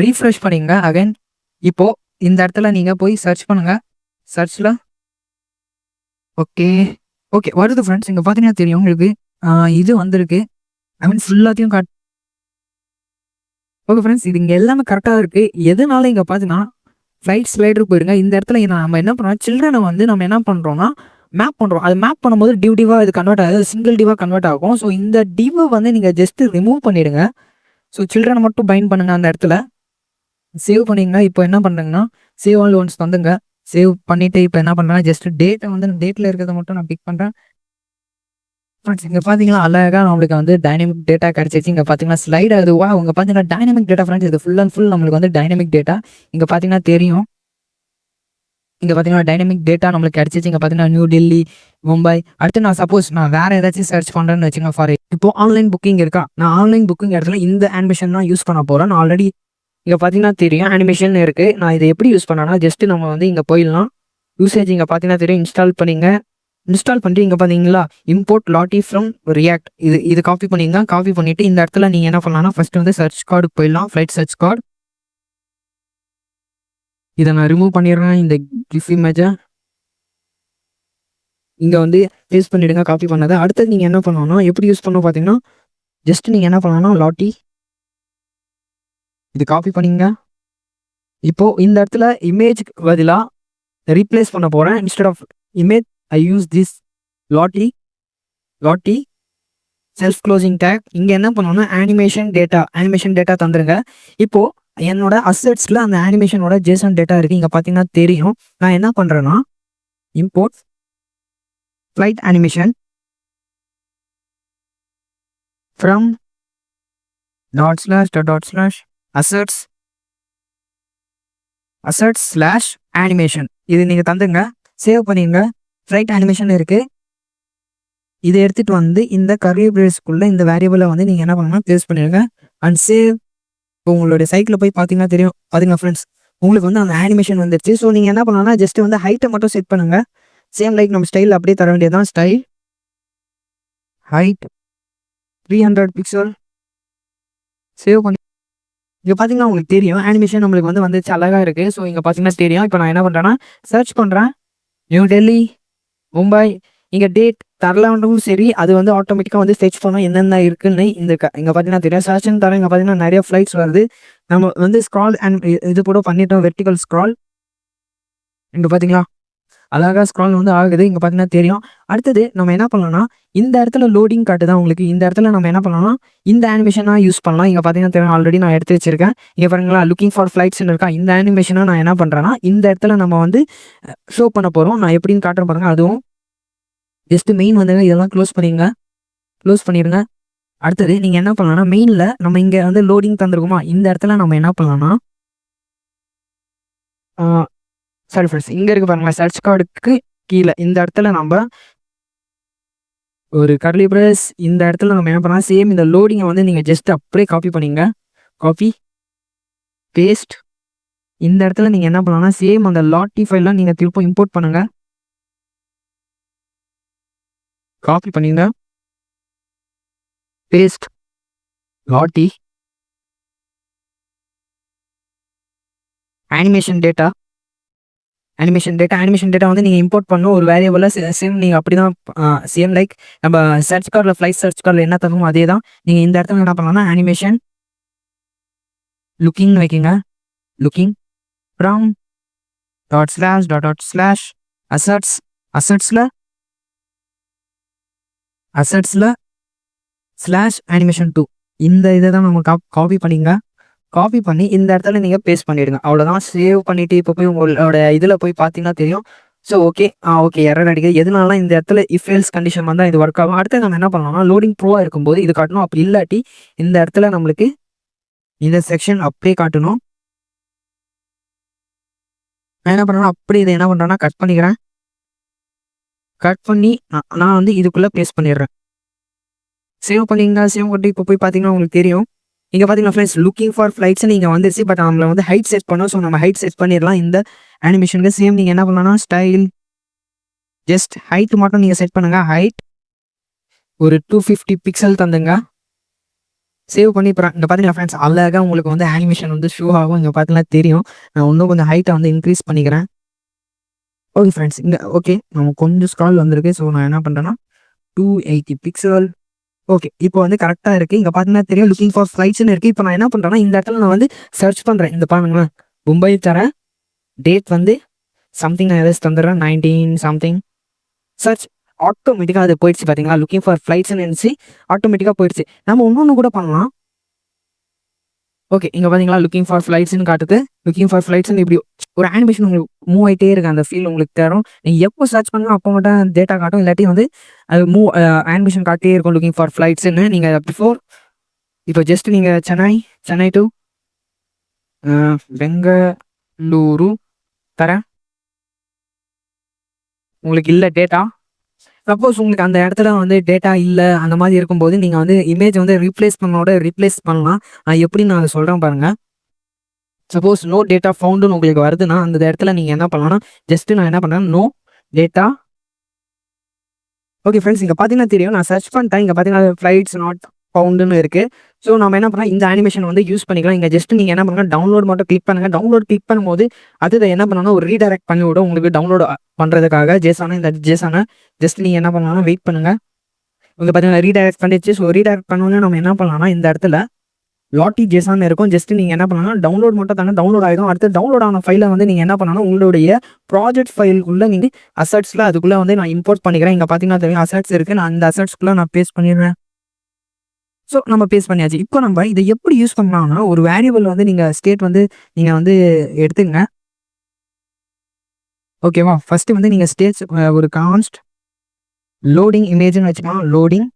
ரீஃப்ரெஷ் பண்ணிங்க அகைன். இப்போது இந்த இடத்துல நீங்கள் போய் சர்ச் பண்ணுங்கள். சர்ச்சில் ஓகே வருது ஃப்ரெண்ட்ஸ். இங்கே பார்த்தீங்கன்னா தெரியும் உங்களுக்கு இது வந்திருக்கு. ஃபுல்லாத்தையும் ஓகே ஃப்ரெண்ட்ஸ், இது இங்கே எல்லாமே கரெக்டாக இருக்குது. எதனால இங்கே பார்த்தீங்கன்னா ஃப்ளைட் ஸ்லைடருக்கு போயிடுங்க. இந்த இடத்துல நம்ம என்ன பண்ணுறோம், சில்ட்ரனை வந்து நம்ம என்ன பண்ணுறோம்னா மேப் பண்ணுறோம். அது மேப் பண்ணும்போது டிவாக இது கன்வெர்ட் ஆகுது, சிங்கிள் டிவாக கன்வெர்ட் ஆகும். ஸோ இந்த டிவை வந்து நீங்கள் ஜஸ்ட்டு ரிமூவ் பண்ணிவிடுங்க. ஸோ சில்ட்ரனை மட்டும் பைண்ட் பண்ணுங்கள். அந்த இடத்துல சேவ் பண்ணிங்க. இப்போ என்ன பண்ணுறீங்கன்னா சேவ் ஆல் ஒன்ஸ் வந்துங்க. சேவ் பண்ணிவிட்டு இப்போ என்ன பண்ணுறேன்னா ஜஸ்ட் டேட்டை வந்து டேட்டில் இருக்கிறத மட்டும் நான் பிக் பண்ணுறேன். ஃப்ரெண்ட்ஸ் இங்கே பார்த்தீங்கன்னா அழகாக நம்மளுக்கு வந்து டைனமிக் டேட்டா கிடச்சிச்சு. இங்கே பார்த்தீங்கன்னா ஸ்லைடு அதுவா அவங்க பார்த்தீங்கன்னா டைனமிக் டேட்டா ஃப்ரெண்ட்ஸ். இது ஃபுல் அண்ட் ஃபுல் நம்மளுக்கு வந்து டைனமிக் டேட்டா. இங்கே பார்த்தீங்கன்னா தெரியும். இங்கே பார்த்தீங்கன்னா டைனமிக் டேட்டா நம்மளுக்கு கிடச்சிச்சு. இங்கே பார்த்தீங்கன்னா நியூ டெல்லி, மும்பை. அடுத்து நான் சப்போஸ் நான் வேறு ஏதாச்சும் சர்ச் பண்ணுறேன்னு வச்சுக்கோங்க. ஃபார் இப்போ ஆன்லைன் புக்கிங் இருக்கா, நான் ஆன்லைன் புக்கிங் இடத்துல இந்த அனிமேஷன் தான் யூஸ் பண்ண போகிறேன். நான் ஆல்ரெடி இங்கே பார்த்தீங்கன்னா தெரியும் அனிமேஷன் இருக்குது. நான் இதை எப்படி யூஸ் பண்ணேன்னா ஜஸ்ட்டு நம்ம வந்து இங்கே போயிடலாம். யூசேஜ் இங்கே பார்த்தீங்கன்னா தெரியும். இன்ஸ்டால் பண்ணிட்டு இங்கே பார்த்தீங்களா இம்போர்ட் லாட்டி ஃப்ரம் ரியாக்ட் இது காப்பி பண்ணிங்க. காப்பி பண்ணிவிட்டு இந்த இடத்துல நீங்கள் என்ன பண்ணலாம்னா ஃபஸ்ட்டு வந்து சர்ச் கார்டுக்கு போயிடலாம். ஃப்ளைட் சர்ச் கார்டு இதை நான் ரிமூவ் பண்ணிடுறேன். இந்த கிஃப் இமேஜை இங்கே வந்து யூஸ் பண்ணிவிடுங்க காப்பி பண்ணதை. அடுத்தது நீங்கள் என்ன பண்ணணும்னா எப்படி யூஸ் பண்ணணும் பார்த்தீங்கன்னா ஜஸ்ட் நீங்கள் என்ன பண்ணணும்னா லாட்டி இது காப்பி பண்ணிங்க. இப்போது இந்த இடத்துல இமேஜுக்கு பதிலாக ரீப்ளேஸ் பண்ண போகிறேன். Instead of image I use this Lottie self closing tag. இங்கே என்ன பண்ணணும்னா அனிமேஷன் டேட்டா தந்துருங்க. இப்போது என்னோட அசெட்ஸில் அந்த அனிமேஷனோட ஜேசன் டேட்டா இருக்குது. இங்கே பார்த்தீங்கன்னா தெரியும். நான் என்ன பண்ணுறேன்னா import flight animation from assets/animation இது நீங்கள் தந்துங்க. சேவ் பண்ணிங்க. ஃப்ளைட் அனிமேஷன் இருக்குது. இதை எடுத்துகிட்டு வந்து இந்த கர்லி பிரேஸ்க்குள்ளே இந்த வேரியபிளை வந்து நீங்கள் என்ன பண்ணணும்னா ப்ளேஸ் பண்ணிடுங்க அண்ட் சேவ். இப்போ உங்களுடைய சைட்டில் போய் பார்த்தீங்கன்னா தெரியும். பார்த்தீங்கன்னா ஃப்ரெண்ட்ஸ் உங்களுக்கு வந்து அந்த அனிமேஷன் வந்துருச்சு. ஸோ நீங்கள் என்ன பண்ணலாம்னா ஜஸ்ட்டு வந்து ஹைட்டை மட்டும் செட் பண்ணுங்கள். சேம் லைக் நம்ம ஸ்டைல் அப்படியே தர வேண்டியது தான். ஸ்டைல் ஹைட் 300 பிக்சல் சேவ் பண்ணி இங்கே பார்த்தீங்கன்னா உங்களுக்கு தெரியும் அனிமேஷன் நம்மளுக்கு வந்துச்சு அழகாக இருக்குது. ஸோ இங்கே பார்த்தீங்கன்னா தெரியும். இப்போ நான் என்ன பண்ணுறேன்னா சர்ச் பண்ணுறேன் நியூ டெல்லி மும்பை. இங்கே டேட் தரலாண்டும் சரி அது ஆட்டோமேட்டிக்காக சர்ச் பண்ணோம் என்னென்ன இருக்குன்னு இங்கே பார்த்தீங்கன்னா தெரியும். சர்ச்னு தர இங்கே பார்த்தீங்கன்னா நிறைய ஃப்ளைட்ஸ் வருது. நம்ம ஸ்க்ரால் அண்ட் இது கூட பண்ணிட்டோம் வெர்டிகல் ஸ்க்ரால். இங்கே பார்த்தீங்களா அழகாக ஸ்க்ரால் ஆகுது. இங்கே பார்த்தீங்கன்னா தெரியும். அடுத்தது நம்ம என்ன பண்ணலாம்னா இந்த இடத்துல லோடிங் காட்டுதான் உங்களுக்கு. இந்த இடத்துல நம்ம என்ன பண்ணலாம்னா இந்த அனிமேஷனாக யூஸ் பண்ணலாம். இங்கே பார்த்தீங்கன்னா தெரியும் ஆல்ரெடி நான் எடுத்து வச்சிருக்கேன். இங்கே பாருங்களா லுக்கிங் ஃபார் ஃப்ளைட்ஸ்னு இருக்கா. இந்த அனிமேஷனாக நான் என்ன பண்ணுறேன்னா இந்த இடத்துல நம்ம ஷோ பண்ண போகிறோம். நான் எப்படின்னு காட்டுறேன் பாருங்கள். அதுவும் ஜஸ்ட்டு மெயின் இதெல்லாம் க்ளோஸ் பண்ணிடுங்க. அடுத்தது நீங்கள் என்ன பண்ணலாம்னா மெயினில் நம்ம இங்கே லோடிங் தந்துருக்குமா இந்த இடத்துல நம்ம என்ன பண்ணலாம்னா சாரி ஃப்ரெண்ட்ஸ் இங்கே இருக்குது பாருங்களேன் சர்ச் கார்டுக்கு கீழே இந்த இடத்துல நம்ம ஒரு கர்லி பிரஸ் இந்த இடத்துல நம்ம என்ன பண்ணலாம் சேம் இந்த லோடிங்கை நீங்கள் ஜஸ்ட் அப்படியே காப்பி பண்ணிங்க. காப்பி பேஸ்ட் இந்த இடத்துல நீங்கள் என்ன பண்ணலாம்னா சேம் அந்த லாட்டி ஃபைல்லாம் நீங்கள் திரும்ப இம்போர்ட் பண்ணுங்கள். காப்பி பண்ணிங்க பேஸ்ட் லாட்டி அனிமேஷன் டேட்டா நீங்கள் இம்போர்ட் பண்ணணும் ஒரு வேரியபிளாக சேம் நீங்கள் அப்படி தான் சேம் லைக் நம்ம சர்ச் கார்டில் ஃப்ளைட் சர்ச் கார்டில் என்ன தருமோ அதே தான். நீங்கள் இந்த இடத்துல என்ன பண்ணலாம்னா அனிமேஷன் லுக்கிங் வைக்கிங்க. லுக்கிங் ஃப்ரம் டாட் ஸ்லாஷ் அசட்ஸில் ஸ்லாஷ் அனிமேஷன் 2 இந்த இதை தான் நம்ம காப்பி பண்ணிங்க. காப்பி பண்ணி இந்த இடத்துல நீங்கள் பேஸ்ட் பண்ணிவிடுங்க. அவ்வளோதான். சேவ் பண்ணிவிட்டு இப்போ போய் உங்களோட இதில் போய் பார்த்தீங்கன்னா தெரியும். ஸோ ஓகே எரர் அடிக்குது. எதனால இந்த இடத்துல இஃப் எல்ஸ் கண்டிஷன் வந்தால் இது ஒர்க் ஆகும். அடுத்து நம்ம என்ன பண்ணலாம்னா லோடிங் ப்ரோவாக இருக்கும்போது இது காட்டணும். அப்படி இல்லாட்டி இந்த இடத்துல நம்மளுக்கு இந்த செக்ஷன் அப்படியே காட்டணும். நான் என்ன பண்ணுறேன்னா அப்படி இதை என்ன பண்ணுறேன்னா கட் பண்ணிக்கிறேன். கட் பண்ணி நான் இதுக்குள்ளே பேஸ்ட் பண்ணிடுறேன். சேவ் பண்ணிங்க. சேவ் பண்ணி இப்போ போய் பார்த்தீங்கன்னா உங்களுக்கு தெரியும். இங்கே பார்த்தீங்கன்னா ஃப்ரெண்ட்ஸ் லுக்கிங் ஃபார் ஃப்ளைட்ஸ் நீங்கள் வந்துருச்சு. பட் நம்மளை ஹைட் செட் பண்ணோம். ஸோ நம்ம ஹைட் செட் பண்ணிடலாம். இந்த அனிமேஷனுக்கு சேம் நீங்கள் என்ன பண்ணலாம்னா ஸ்டைல் ஜஸ்ட் ஹைட் மட்டும் நீங்கள் செட் பண்ணுங்கள். ஹைட் ஒரு 250 பிக்சல் தந்துங்க. சேவ் பண்ணி இங்கே பார்த்தீங்கன்னா ஃப்ரெண்ட்ஸ் அழகாக உங்களுக்கு அனிமேஷன் ஷோ ஆகும். இங்கே பார்த்தீங்கன்னா தெரியும். நான் இன்னும் கொஞ்சம் ஹைட்டை இன்க்ரீஸ் பண்ணிக்கிறேன். ஓகே ஃப்ரெண்ட்ஸ் இங்கே நம்ம கொஞ்சம் ஸ்க்ரால் வந்திருக்கு. ஸோ நான் என்ன பண்ணுறேன்னா 280 பிக்சல். ஓகே இப்போ கரெக்டாக இருக்குது. இங்கே பார்த்தீங்கன்னா தெரியும் லுக்கிங் ஃபார் ஃப்ளைட்ஸ்னு இருக்குது. இப்போ நான் என்ன பண்ணுறேன்னா இந்த இடத்துல நான் சர்ச் பண்ணுறேன். இந்த பாருங்களேன் மும்பை தரேன். டேட் சம்திங் நான் எதாச்சும் தந்துடுறேன் 19 சம்திங். சர்ச் ஆட்டோமேட்டிக்காக அது போயிடுச்சு. பார்த்தீங்களா லுக்கிங் ஃபார் ஃப்ளைட்ஸ்னு இருந்துச்சு ஆட்டோமேட்டிக்காக போயிடுச்சு. நம்ம இன்னொன்று கூட பண்ணலாம். ஓகே இங்கே பார்த்தீங்களா லுக்கிங் ஃபார் ஃப்ளைட்ஸ்னு காட்டுது. லுக்கிங் ஃபார் ஃப்ளைட்ஸ்னு இப்படி ஒரு அனிமேஷன் உங்களுக்கு மூவ் ஆகிட்டே இருக்குது. அந்த ஃபீல் உங்களுக்கு தரும். நீங்கள் எப்போ சர்ச் பண்ணலாம் அப்போ மட்டும் டேட்டா காட்டும். இல்லாட்டி அது அனிமேஷன் காட்டியே இருக்கும் லுக்கிங் ஃபார் ஃப்ளைட்ஸ்ன்னு. நீங்கள் பிஃபோர் இப்போ ஜஸ்ட் நீங்கள் சென்னை டு பெங்களூரு தரேன். உங்களுக்கு இல்லை டேட்டா. சப்போஸ் உங்களுக்கு அந்த இடத்துல டேட்டா இல்லை அந்த மாதிரி இருக்கும்போது நீங்கள் இமேஜ் ரீப்ளேஸ் பண்ணலாம். எப்படின்னு நான் சொல்கிறேன் பாருங்கள். சப்போஸ் நோ டேட்டா ஃபவுண்டுன்னு உங்களுக்கு வருதுன்னா அந்த இடத்துல நீங்கள் என்ன பண்ணலாம்னா ஜஸ்ட்டு நான் என்ன பண்ணுறேன் நோ டேட்டா. ஓகே ஃப்ரெண்ட்ஸ் இங்கே பார்த்தீங்கன்னா தெரியும் நான் சர்ச் பண்ணிட்டேன். இங்கே பார்த்தீங்கன்னா ஃப்ளைட்ஸ் நாட் ஃபவுண்டுன்னு இருக்குது. ஸோ நம்ம என்ன பண்ணலாம் இந்த அனிமேஷன் யூஸ் பண்ணிக்கலாம். இங்கே ஜஸ்ட் நீங்கள் என்ன பண்ணுங்கள் டவுன்லோட் மட்டும் கிளிக் பண்ணுங்கள். டவுன்லோட் கிளிக் பண்ணும்போது அது என்ன பண்ணணும்னா ஒரு ரீடைரக்ட் பண்ணி விடும் உங்களுக்கு டவுன்லோட் பண்ணுறதுக்காக. இந்த ஜேசானை ஜஸ்ட் நீங்கள் என்ன பண்ணலாம்னா வெயிட் பண்ணுங்கள். இங்கே பார்த்தீங்கன்னா ரீடைரக்ட் பண்ணிடுச்சு. ஸோ ரீடைரக்ட் பண்ணோன்னே நம்ம என்ன பண்ணலாம்னா இந்த இடத்துல லாட்டி ஜேசான் இருக்கும். ஜஸ்ட் நீங்கள் என்ன பண்ணலாம் டவுன்லோட் மட்டும் தானே டவுன்லோட் ஆகிடும். அடுத்து டவுன்லோட் ஆன ஃபைலை நீங்கள் என்ன பண்ணணும் உங்களுடைய ப்ராஜெக்ட் ஃபைலுக்குள்ளே நீங்கள் அசட்ஸில் அதுக்குள்ளே நான் இம்போர்ட் பண்ணிக்கிறேன். இங்கே பார்த்தீங்கன்னா தெரியும் அசட்ஸ் இருக்குது. நான் அந்த அசட்ஸ்க்குள்ளே நான் பேஸ்ட் பண்ணிடுறேன். ஸோ நம்ம பேஸ்ட் பண்ணியாச்சு. இப்போ நம்ம இதை எப்படி யூஸ் பண்ணலாம்னா ஒரு வேரியபிள் நீங்கள் ஸ்டேட் நீங்கள் எடுத்துங்க. ஓகேவா ஃபஸ்ட்டு நீங்கள் ஸ்டேட்ஸ் ஒரு கான்ஸ்ட் லோடிங் இமேஜ்னு வச்சுக்கலாம். Loading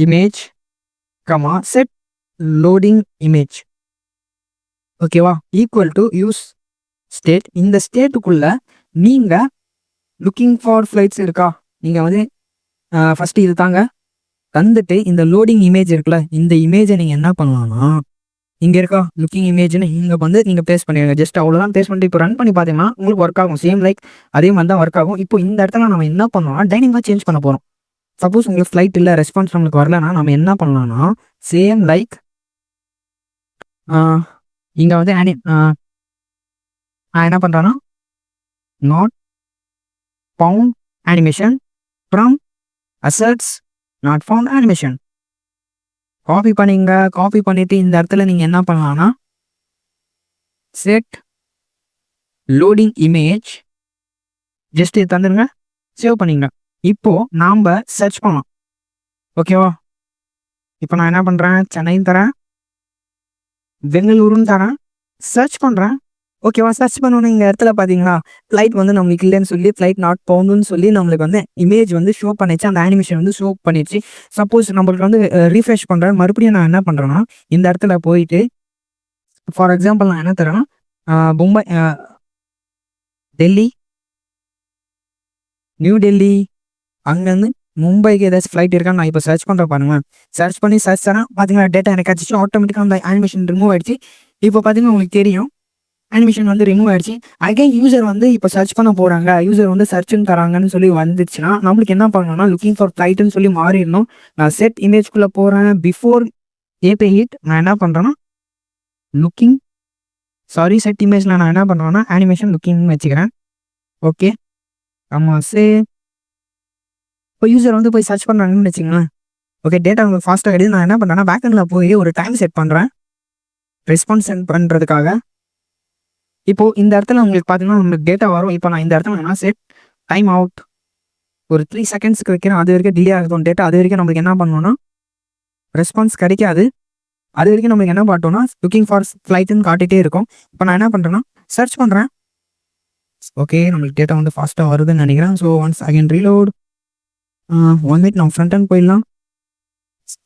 image set loading image ஓகேவா ஈக்குவல் டு யூஸ் ஸ்டேட். இந்த ஸ்டேட்டுக்குள்ள நீங்கள் லுக்கிங் ஃபார் ஃப்ளைட்ஸ் இருக்கா நீங்கள் ஃபஸ்ட்டு இது தாங்க தந்துட்டு இந்த லோடிங் இமேஜ் இருக்குல்ல இந்த இமேஜை நீங்கள் என்ன பண்ணலாம்னா இங்கே இருக்கா லுக்கிங் இமேஜ்னு இங்கே நீங்கள் பேஸ்ட் பண்ணிடுங்க. ஜஸ்ட் அவ்வளோதான் பேஸ்ட் பண்ணிட்டு இப்போ ரன் பண்ணி பார்த்தீங்கன்னா உங்களுக்கு ஒர்க் ஆகும். சேம் லைக் அதே மாதிரி தான் ஒர்க் ஆகும். இப்போ இந்த இடத்துல நம்ம என்ன பண்ணோம்னா டைனிங்காக சேஞ்ச் பண்ண போகிறோம். சப்போஸ் உங்களுக்கு ஃப்ளைட் இல்லை ரெஸ்பான்ஸ் நம்மளுக்கு வரலன்னா நம்ம என்ன பண்ணலாம்னா சேம் லைக் இங்கே வந்து நான் என்ன பண்ணுறேன்னா not found animation from assets not found animation copy பண்ணிவிட்டு இந்த இடத்துல நீங்கள் என்ன பண்ணலாம்னா செட் லோடிங் இமேஜ் ஜஸ்ட் இது தந்துடுங்க, சேவ் பண்ணிங்க. இப்போது நாம் சர்ச் பண்ணலாம். ஓகேவா? இப்போ நான் என்ன பண்ணுறேன், சென்னைன்னு தரேன், பெங்களூருன்னு தரேன், சர்ச் பண்ணுறேன். ஓகேவா? சர்ச் பண்ணோன்னு இந்த இடத்துல பார்த்தீங்களா ஃப்ளைட் வந்து நம்மளுக்கு இல்லைன்னு சொல்லி ஃப்ளைட் நாட் பவுண்டுன்னு சொல்லி நம்மளுக்கு வந்து இமேஜ் வந்து ஷோ பண்ணிச்சு, அந்த அனிமேஷன் வந்து ஷோ பண்ணிடுச்சு. சப்போஸ் நம்மளுக்கு வந்து ரீஃப்ரெஷ் பண்ணுறேன், மறுபடியும் நான் என்ன பண்ணுறேன்னா இந்த இடத்துல போயிட்டு ஃபார் எக்ஸாம்பிள் நான் என்ன தரேன்னா மும்பை, டெல்லி, நியூ டெல்லி, அங்கேருந்து மும்பைக்கு ஏதாச்சும் ஃப்ளைட் இருக்கான்னு நான் இப்போ சர்ச் பண்ணுறேன் பாருங்களேன். சர்ச் பண்ணி சர்ச் தரேன், பார்த்தீங்கன்னா டேட்டா எனக்கு கிடச்சிச்சு, ஆட்டோமேட்டிக்காக அந்த அனிமேஷன் ரிமூவ் ஆகிடுச்சு. இப்போ பார்த்தீங்கன்னா உங்களுக்கு தெரியும் அனிமேஷன் வந்து ரிமூவ் ஆகிடுச்சு. அகைன் யூசர் வந்து இப்போ சர்ச் பண்ண போகிறாங்க, யூசர் வந்து சர்ச்சுன்னு தராங்கன்னு சொல்லி வந்துச்சுன்னா நம்மளுக்கு என்ன பண்ணணும்னா லுக்கிங் ஃபார் ஃப்ளைட்டுன்னு சொல்லி மாறிடணும். நான் செட் இமேஜ்குள்ளே போகிறேன், பிஃபோர் ஏபி ஹிட் நான் என்ன பண்ணுறேன்னா செட் இமேஜில் நான் என்ன பண்ணுறேன்னா அனிமேஷன் லுக்கிங்னு வச்சுக்கிறேன். ஓகே, ஆமாம் இப்போ யூசர் வந்து போய் சர்ச் பண்ணுறாங்கன்னு வச்சுங்களேன். ஓகே, டேட்டா உங்களுக்கு ஃபாஸ்ட்டாக கிடையாது. நான் என்ன பண்ணுறேன்னா பேக்கெண்டில் போய் ஒரு டைம் செட் பண்ணுறேன் ரெஸ்பான்ஸ் சென்ட் பண்ணுறதுக்காக. இப்போது இந்த இடத்துல உங்களுக்கு பார்த்தீங்கன்னா உங்களுக்கு டேட்டா வரும். இப்போ நான் இந்த இடத்துல என்ன செட் டைம் அவுட் ஒரு 3 செகண்ட்ஸ்க்கு வைக்கிறேன். அது வரைக்கும் டிலே ஆகும் டேட்டா. அது வரைக்கும் நம்மளுக்கு என்ன பண்ணணும்னா ரெஸ்பான்ஸ் கிடைக்காது. அது வரைக்கும் நம்மளுக்கு என்ன பார்த்தோம்னா லுக்கிங் ஃபார் ஃப்ளைட்டுன்னு காட்டிகிட்டே இருக்கும். இப்போ நான் என்ன பண்ணுறேன்னா சர்ச் பண்ணுறேன். ஓகே, நம்மளுக்கு டேட்டா வந்து ஃபாஸ்ட்டாக வருதுன்னு நினைக்கிறேன். So once again reload. 1 minute நம்ம ஃப்ரண்ட் அண்ட் போயிடலாம்.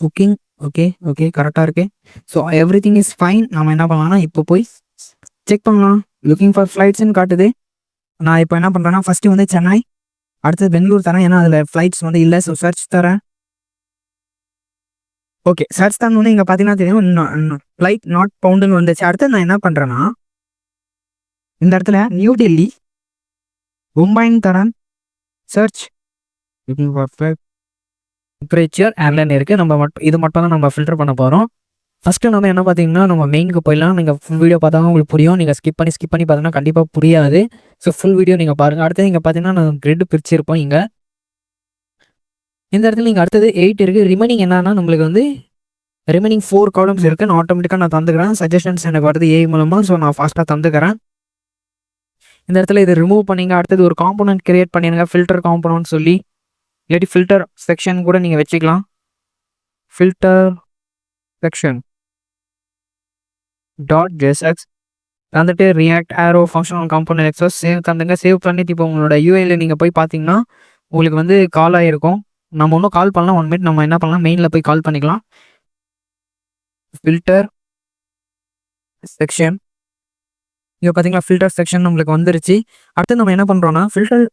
புக்கிங் ஓகே கரெக்டாக இருக்கு. So every thing is fine. நம்ம என்ன பண்ணலாம்னா இப்போ போய் செக் பண்ணலாம். லுக்கிங் ஃபார் ஃப்ளைட்ஸ்ன்னு காட்டுது. நான் இப்போ என்ன பண்ணுறேன்னா ஃபஸ்ட்டு வந்து சென்னை, அடுத்தது பெங்களூர் தரேன், ஏன்னா அதில் ஃப்ளைட்ஸ் வந்து இல்லை. ஸோ சர்ச் தரேன். ஓகே, சர்ச் தந்தோடனே இங்கே பார்த்தீங்கன்னா தெரியும் ஃப்ளைட் நாட் பவுண்டுன்னு வந்துச்சு. அடுத்து நான் என்ன பண்ணுறேன்னா இந்த இடத்துல நியூ டெல்லி, மும்பைன்னு தரேன், search looking for flight temperature airline இருக்குது. நம்ம இது மட்டும் தான் நம்ம ஃபில்டர் பண்ண போகிறோம். ஃபஸ்ட்டு நம்ம என்ன பார்த்தீங்கன்னா நம்ம மெயினுக்கு போயிடலாம். நீங்கள் ஃபுல் வீடியோ பார்த்தா உங்களுக்கு புரியும். நீங்கள் ஸ்கிப் பண்ணி பார்த்தீங்கன்னா கண்டிப்பாக புரியாது. ஸோ ஃபுல் வீடியோ நீங்கள் பாருங்கள். அடுத்தது இங்கே பார்த்தீங்கன்னா நான் கிரிட் பிரிச்சிருப்போம். இங்கே இந்த இடத்துல நீங்கள் அடுத்தது 8 இருக்குது. ரிமைனிங் என்னன்னா நம்மளுக்கு வந்து ரிமைனிங் 4 காலம்ஸ் இருக்குது. நான் ஆட்டோமேட்டிக்காக நான் தந்துக்கிறேன். சஜஷன்ஸ் எனக்கு வருது ஏஐ மூலமாக. ஸோ நான் ஃபாஸ்ட்டாக தந்துக்கிறேன். இந்த இடத்துல இதை ரிமூவ் பண்ணிங்க. அடுத்தது ஒரு காம்போனன்ட் கிரியேட் பண்ணிடுங்க, ஃபில்டர் காம்போனன்ட் சொல்லி, இல்லாட்டி ஃபில்டர் செக்ஷன் கூட நீங்கள் வச்சுக்கலாம். ஃபில்டர் செக்ஷன் .jsx வந்துட்டு React arrow functional component access save தந்துங்க. சேவ் பண்ணிட்டு இப்போ உங்களோட யூஐல நீங்கள் போய் பார்த்தீங்கன்னா உங்களுக்கு வந்து கால் ஆகிருக்கும். நம்ம ஒன்றும் கால் பண்ணலாம். 1 மினிட் நம்ம என்ன பண்ணலாம், மெயினில் போய் கால் பண்ணிக்கலாம். ஃபில்டர் செக்ஷன் இங்கே பார்த்தீங்களா ஃபில்டர் செக்ஷன் நம்மளுக்கு வந்துருச்சு. அடுத்து நம்ம என்ன பண்ணுறோன்னா ஃபில்டர்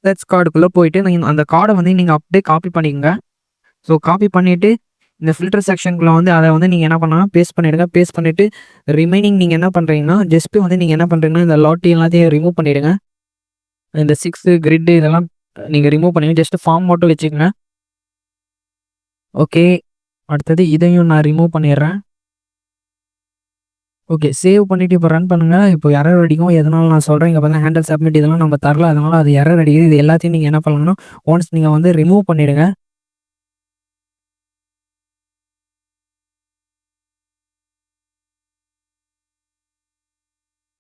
சர்ச் கார்டுக்குள்ளே போயிட்டு நீங்கள் அந்த கார்டை வந்து நீங்கள் அப்படியே காப்பி பண்ணிக்கோங்க. ஸோ காப்பி பண்ணிவிட்டு இந்த ஃபில்டர் செக்ஷனுக்குள்ளே வந்து அதை வந்து நீங்கள் என்ன பண்ணலாம் பேஸ்ட் பண்ணிவிடுங்க. பேஸ்ட் பண்ணிவிட்டு ரிமைனிங் நீங்கள் என்ன பண்ணுறீங்கன்னா ஜஸ்ட்டு வந்து நீங்கள் என்ன பண்ணுறீங்கன்னா இந்த லாட்டி எல்லாத்தையும் ரிமூவ் பண்ணிவிடுங்க. இந்த 6 கிரிட்டு இதெல்லாம் நீங்கள் ரிமூவ் பண்ணிவிடுங்க. ஜஸ்ட்டு ஃபார்ம் மட்டும் வச்சுக்கோங்க. ஓகே, அடுத்தது இதையும் நான் ரிமூவ் பண்ணிடுறேன். ஓகே, சேவ் பண்ணிவிட்டு இப்போ ரன் பண்ணுங்கள். இப்போ எரர் அடிக்கும். எதனால நான் சொல்கிறேன், இங்கே பார்த்தா ஹேண்டில் சப்மிட் இதெல்லாம் நம்ம தரல, அதனால் அது எரர் அடிக்குது. இது எல்லாத்தையும் நீங்கள் என்ன பண்ணணும்னா ஒன்ஸ் நீங்கள் வந்து ரிமூவ் பண்ணிவிடுங்க.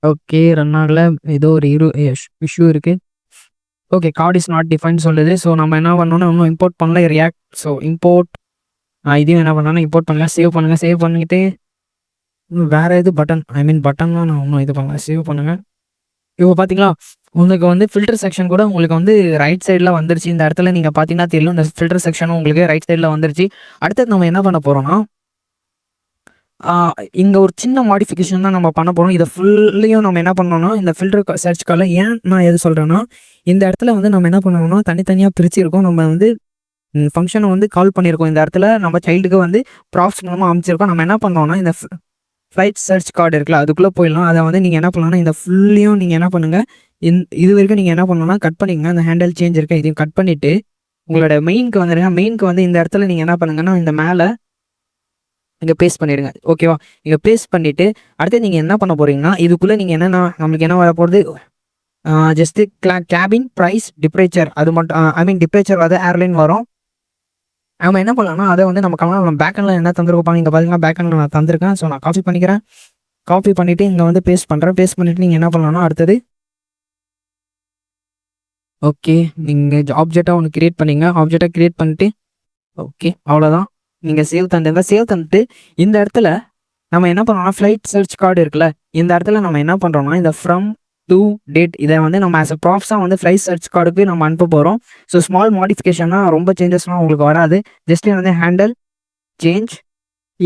ஓகே, ரன் ஆகல. ஏதோ ஒரு இஷ்யூ இருக்குது. Okay, card is not define சொல்லுது. ஸோ நம்ம என்ன பண்ணோன்னா இன்னும் இம்போர்ட் பண்ணல ரியாக்ட். ஸோ இம்போர்ட் இதையும் என்ன பண்ணோன்னா இம்போர்ட் பண்ணலாம். சேவ் பண்ணுங்கள். சேவ் பண்ணிக்கிட்டு வேறு எது பட்டன்லாம் நான் இன்னும் இது பண்ணலாம். சேவ் பண்ணுங்கள். இப்போ பார்த்தீங்களா உங்களுக்கு வந்து ஃபில்டர் செக்ஷன் கூட உங்களுக்கு வந்து ரைட் சைடில் வந்துருச்சு. இந்த இடத்துல நீங்கள் பார்த்தீங்கன்னா தெரியும் இந்த ஃபில்டர் செக்ஷனும் உங்களுக்கு ரைட் சைடில் வந்துருச்சு. அடுத்தது நம்ம என்ன பண்ண போகிறோம்னா இங்கே ஒரு சின்ன மாடிஃபிகேஷன் தான் நம்ம பண்ண போகிறோம். இதை ஃபுல்லையும் நம்ம என்ன பண்ணோம்னா இந்த ஃபில்டர் சர்ச் காலை ஏன் நான் எது சொல்கிறேன்னா இந்த இடத்துல வந்து நம்ம என்ன பண்ணணும்னா தனித்தனியாக பிரிச்சிருக்கோம். நம்ம வந்து ஃபங்க்ஷனை வந்து கால் பண்ணியிருக்கோம். இந்த இடத்துல நம்ம சைல்டுக்கு வந்து ப்ராப்ஸ் மூலமாக அமைச்சிருக்கோம். நம்ம என்ன பண்ணோம்னா இந்த ஃப்ளைட் சர்ச் கார்டு இருக்குல்ல அதுக்குள்ளே போயிடலாம். அதை வந்து நீங்கள் என்ன பண்ணலாம்னா இந்த ஃபுல்லையும் நீங்கள் என்ன பண்ணுங்கள் இது வரைக்கும் நீங்கள் என்ன பண்ணணும்னா கட் பண்ணிக்கங்க. அந்த ஹேண்டில் சேஞ்ச் இருக்க இதையும் கட் பண்ணிவிட்டு உங்களோட மெயினுக்கு வந்துடுங்க. மெயினுக்கு வந்து இந்த இடத்துல நீங்கள் என்ன பண்ணுங்கன்னா இந்த மேலே இங்கே பேஸ்ட் பண்ணிடுங்க. ஓகேவா? இங்கே பேஸ்ட் பண்ணிவிட்டு அடுத்து நீங்கள் என்ன பண்ண போகிறீங்கன்னா இதுக்குள்ளே நீங்கள் என்னென்ன நம்மளுக்கு என்ன வர போகிறது, ஜஸ்ட்டு கேபின் ப்ரைஸ் டிப்ரேச்சர் அது மட்டும் ஐ மீன் டிப்ரேச்சர் வந்து ஏர்லைன் வரும். நம்ம என்ன பண்ணலாம்னா அதை வந்து நம்ம பேக்கெண்டில் என்ன தந்துருப்பாங்க, இங்கே பார்த்தீங்கன்னா பேக்கெண்டில் நான் தந்திருக்கேன். ஸோ நான் காப்பி பண்ணிக்கிறேன். காப்பி பண்ணிவிட்டு இங்கே வந்து பேஸ்ட் பண்ணுறேன். பேஸ்ட் பண்ணிவிட்டு நீங்கள் என்ன பண்ணலாம்னா அடுத்தது ஓகே நீங்கள் ஆப்ஜெக்டாக ஒன்று க்ரியேட் பண்ணிங்க. ஆப்ஜெக்டாக க்ரியேட் பண்ணிட்டு ஓகே அவ்வளோதான். நீங்கள் சேவ் தந்துட்டு இந்த இடத்துல நம்ம என்ன பண்ணோம்னா ஃப்ளைட் சர்ச் கார்டு இருக்குல்ல, இந்த இடத்துல நம்ம என்ன பண்ணுறோம்னா இந்த ஃப்ரம் டு டேட் இதை வந்து நம்ம ஆஸ் அ ப்ராப்ஸாக வந்து ஃப்ளைட் சர்ச் கார்டுக்கு நம்ம அனுப்ப போகிறோம். ஸோ ஸ்மால் மாடிஃபிகேஷனாக ரொம்ப சேஞ்சஸ்லாம் உங்களுக்கு வராது. ஜஸ்ட் வந்து handle change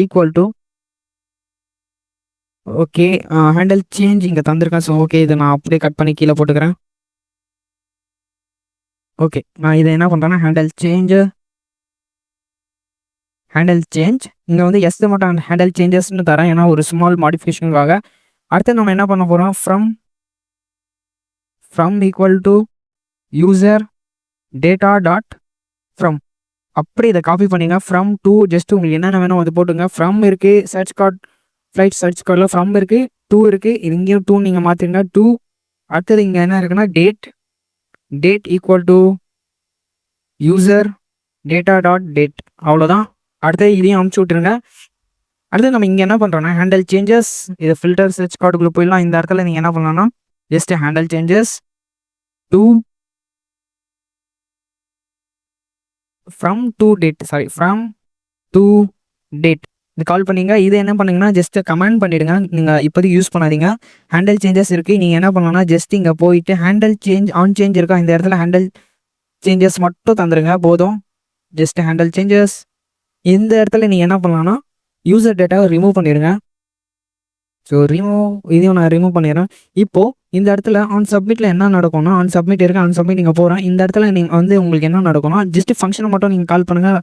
equal to okay handle change இங்கே தந்திருக்கேன். ஸோ ஓகே இதை நான் அப்படியே கட் பண்ணி கீழே போட்டுக்கிறேன். ஓகே நான் இதை என்ன பண்ணுறேன்னா ஹேண்டல் சேஞ்ச் இங்கே வந்து எஸ் மட்டும் ஹேண்டல் சேஞ்சஸ்ன்னு தரேன், ஏன்னா ஒரு ஸ்மால் மாடிஃபிகேஷனுக்காக. அடுத்து நம்ம என்ன பண்ண போகிறோம், from equal to user data dot from அப்படி இதை காப்பி பண்ணிங்க. ஃப்ரம் டூ ஜஸ்ட் உங்களுக்கு என்னென்ன வேணும் அது போட்டுங்க. ஃப்ரம் இருக்குது சர்ச் கார்டு, ஃப்ளைட் சர்ச் கார்டில் ஃப்ரம் இருக்குது, டூ இருக்குது, இங்கேயும் டூ நீங்கள் மாற்றிடுங்க. டூ அடுத்தது இங்கே என்ன இருக்குன்னா date equal to user data dot date அவ்வளோதான். அடுத்தது இதையும் அமுச்சு விட்டுருங்க. அடுத்து நம்ம இங்கே என்ன பண்ணுறோன்னா ஹேண்டல் சேஞ்சஸ், இது ஃபில்டர் சர்ச் கார்டுக்குள்ளே போயிடலாம். இந்த இடத்துல நீங்கள் என்ன பண்ணலாம்னா just handle changes to from to date இது கால் பண்ணிங்க. இது என்ன பண்ணுங்கன்னா ஜஸ்ட் கமெண்ட் பண்ணிவிடுங்க, நீங்கள் இப்போதைக்கு யூஸ் பண்ணாதீங்க. ஹேண்டல் சேஞ்சஸ் இருக்குது, நீங்கள் என்ன பண்ணலாம்னா ஜஸ்ட் இங்கே போயிட்டு ஹேண்டல் சேஞ்ச் ஆன் சேஞ்ச் இருக்கா, இந்த இடத்துல ஹேண்டல் சேஞ்சஸ் மட்டும் தந்துடுங்க போதும். ஜஸ்ட் ஹேண்டல் சேஞ்சஸ் இந்த இடத்துல நீங்கள் என்ன பண்ணலாம்னா யூசர் டேட்டாவை ரிமூவ் பண்ணிடுங்க. ஸோ இதையும் நான் ரிமூவ் பண்ணிடுறேன். இப்போது இந்த இடத்துல ஆன் சப்மிட்டில் என்ன நடக்கும்னா ஆன் சப்மிட் இருக்குது, ஆன் சப்மிட் நீங்கள் போகிறேன். இந்த இடத்துல நீங்கள் வந்து உங்களுக்கு என்ன நடக்கும்னா ஜஸ்ட் ஃபங்க்ஷனை மட்டும் நீங்கள் கால் பண்ணுங்கள்,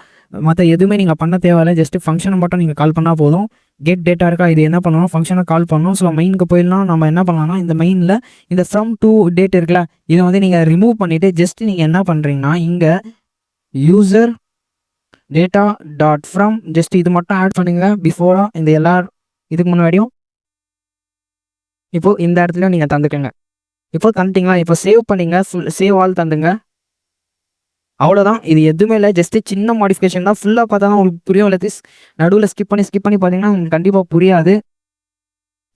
மற்ற எதுவுமே நீங்கள் பண்ண தேவையில்லை. ஜஸ்ட் ஃபங்க்ஷனை மட்டும் நீங்கள் கால் பண்ணால் போதும். கெட் டேட்டா இருக்கா, இது என்ன பண்ணணும் ஃபங்க்ஷனை கால் பண்ணணும். ஸோ மெயினுக்கு போயிடலாம். நம்ம என்ன பண்ணலாம்னா இந்த மெயினில் இந்த ஃப்ரம் டு டேட் இருக்குல்ல, இதை வந்து நீங்கள் ரிமூவ் பண்ணிவிட்டு ஜஸ்ட் நீங்கள் என்ன பண்ணுறீங்கன்னா இங்கே user data dot from just இது மட்டும் ஆட் பண்ணுங்க. பிஃபோராக இந்த இதுக்கு முன்னாடியும் இப்போது இந்த இடத்துலையும் நீங்கள் தந்துக்கங்க. இப்போ தந்துட்டிங்களா, இப்போ சேவ் பண்ணிங்க, சேவ் ஆல் தந்துங்க. அவ்வளோதான். இது எதுவுமே இல்லை, ஜஸ்ட்டு சின்ன மாடிஃபிகேஷன் தான். ஃபுல்லாக பார்த்தா தான் உங்களுக்கு புரியும். இல்லை நடுவில் ஸ்கிப் பண்ணி பார்த்தீங்கன்னா உங்களுக்கு கண்டிப்பாக புரியாது.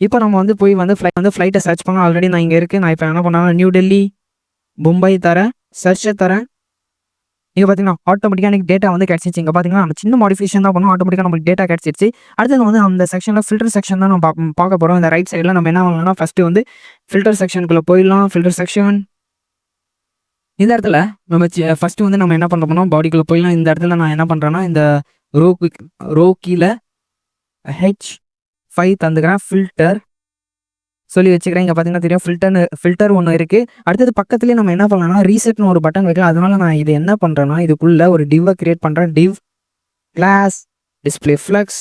இப்போ நம்ம வந்து போய் ஃப்ளைட்டை சர்ச் பண்ண ஆல்ரெடி நான் இங்கே இருக்குது. நான் இப்போ என்ன பண்ணேன்னா நியூ டெல்லி மும்பை தரேன், சர்ச்சை தரேன். இங்கே பார்த்தீங்கன்னா ஆட்டோமேட்டிக்காக எனக்கு டேட்டா வந்து கிடச்சிச்சு. இங்கே பார்த்தீங்கன்னா நம்ம சின்ன மாடிஃபிகேஷன் தான் பண்ணோம், ஆட்டோமேட்டிக்காக நம்மளுக்கு டேட்டா கிடச்சிருச்சு. அடுத்தது வந்து அந்த செக்ஷனில் ஃபில்டர் செக்ஷன் தான் நம்ம பார்க்க போகிறோம். இந்த ரைட் சைடில் நம்ம என்ன பண்ணணும்னா ஃபஸ்ட்டு வந்து ஃபில்டர் செக்ஷனுக்குள்ளே போயிடலாம். ஃபில்டர் செக்ஷன் இந்த இடத்துல நம்ம ஃபஸ்ட்டு வந்து நம்ம என்ன பண்ண போனோம் பாடிக்குள்ளே போயிடலாம். இந்த இடத்துல நான் என்ன பண்ணுறேன்னா இந்த ரோ கீழே H5 தந்துக்கிறேன். ஃபில்டர் சொல்லி வச்சுக்கிறேன். இங்கே பார்த்தீங்கன்னா தெரியும் ஃபில்டர் ஒன்று இருக்குது. அடுத்தது பக்கத்துலேயே நம்ம என்ன பண்ணலாம்னா ரீசெட்னு ஒரு பட்டன் இருக்குது. அதனால நான் இது என்ன பண்ணுறேன்னா இதுக்குள்ளே ஒரு டிவ்வை கிரியேட் பண்ணுறேன். Div class display flex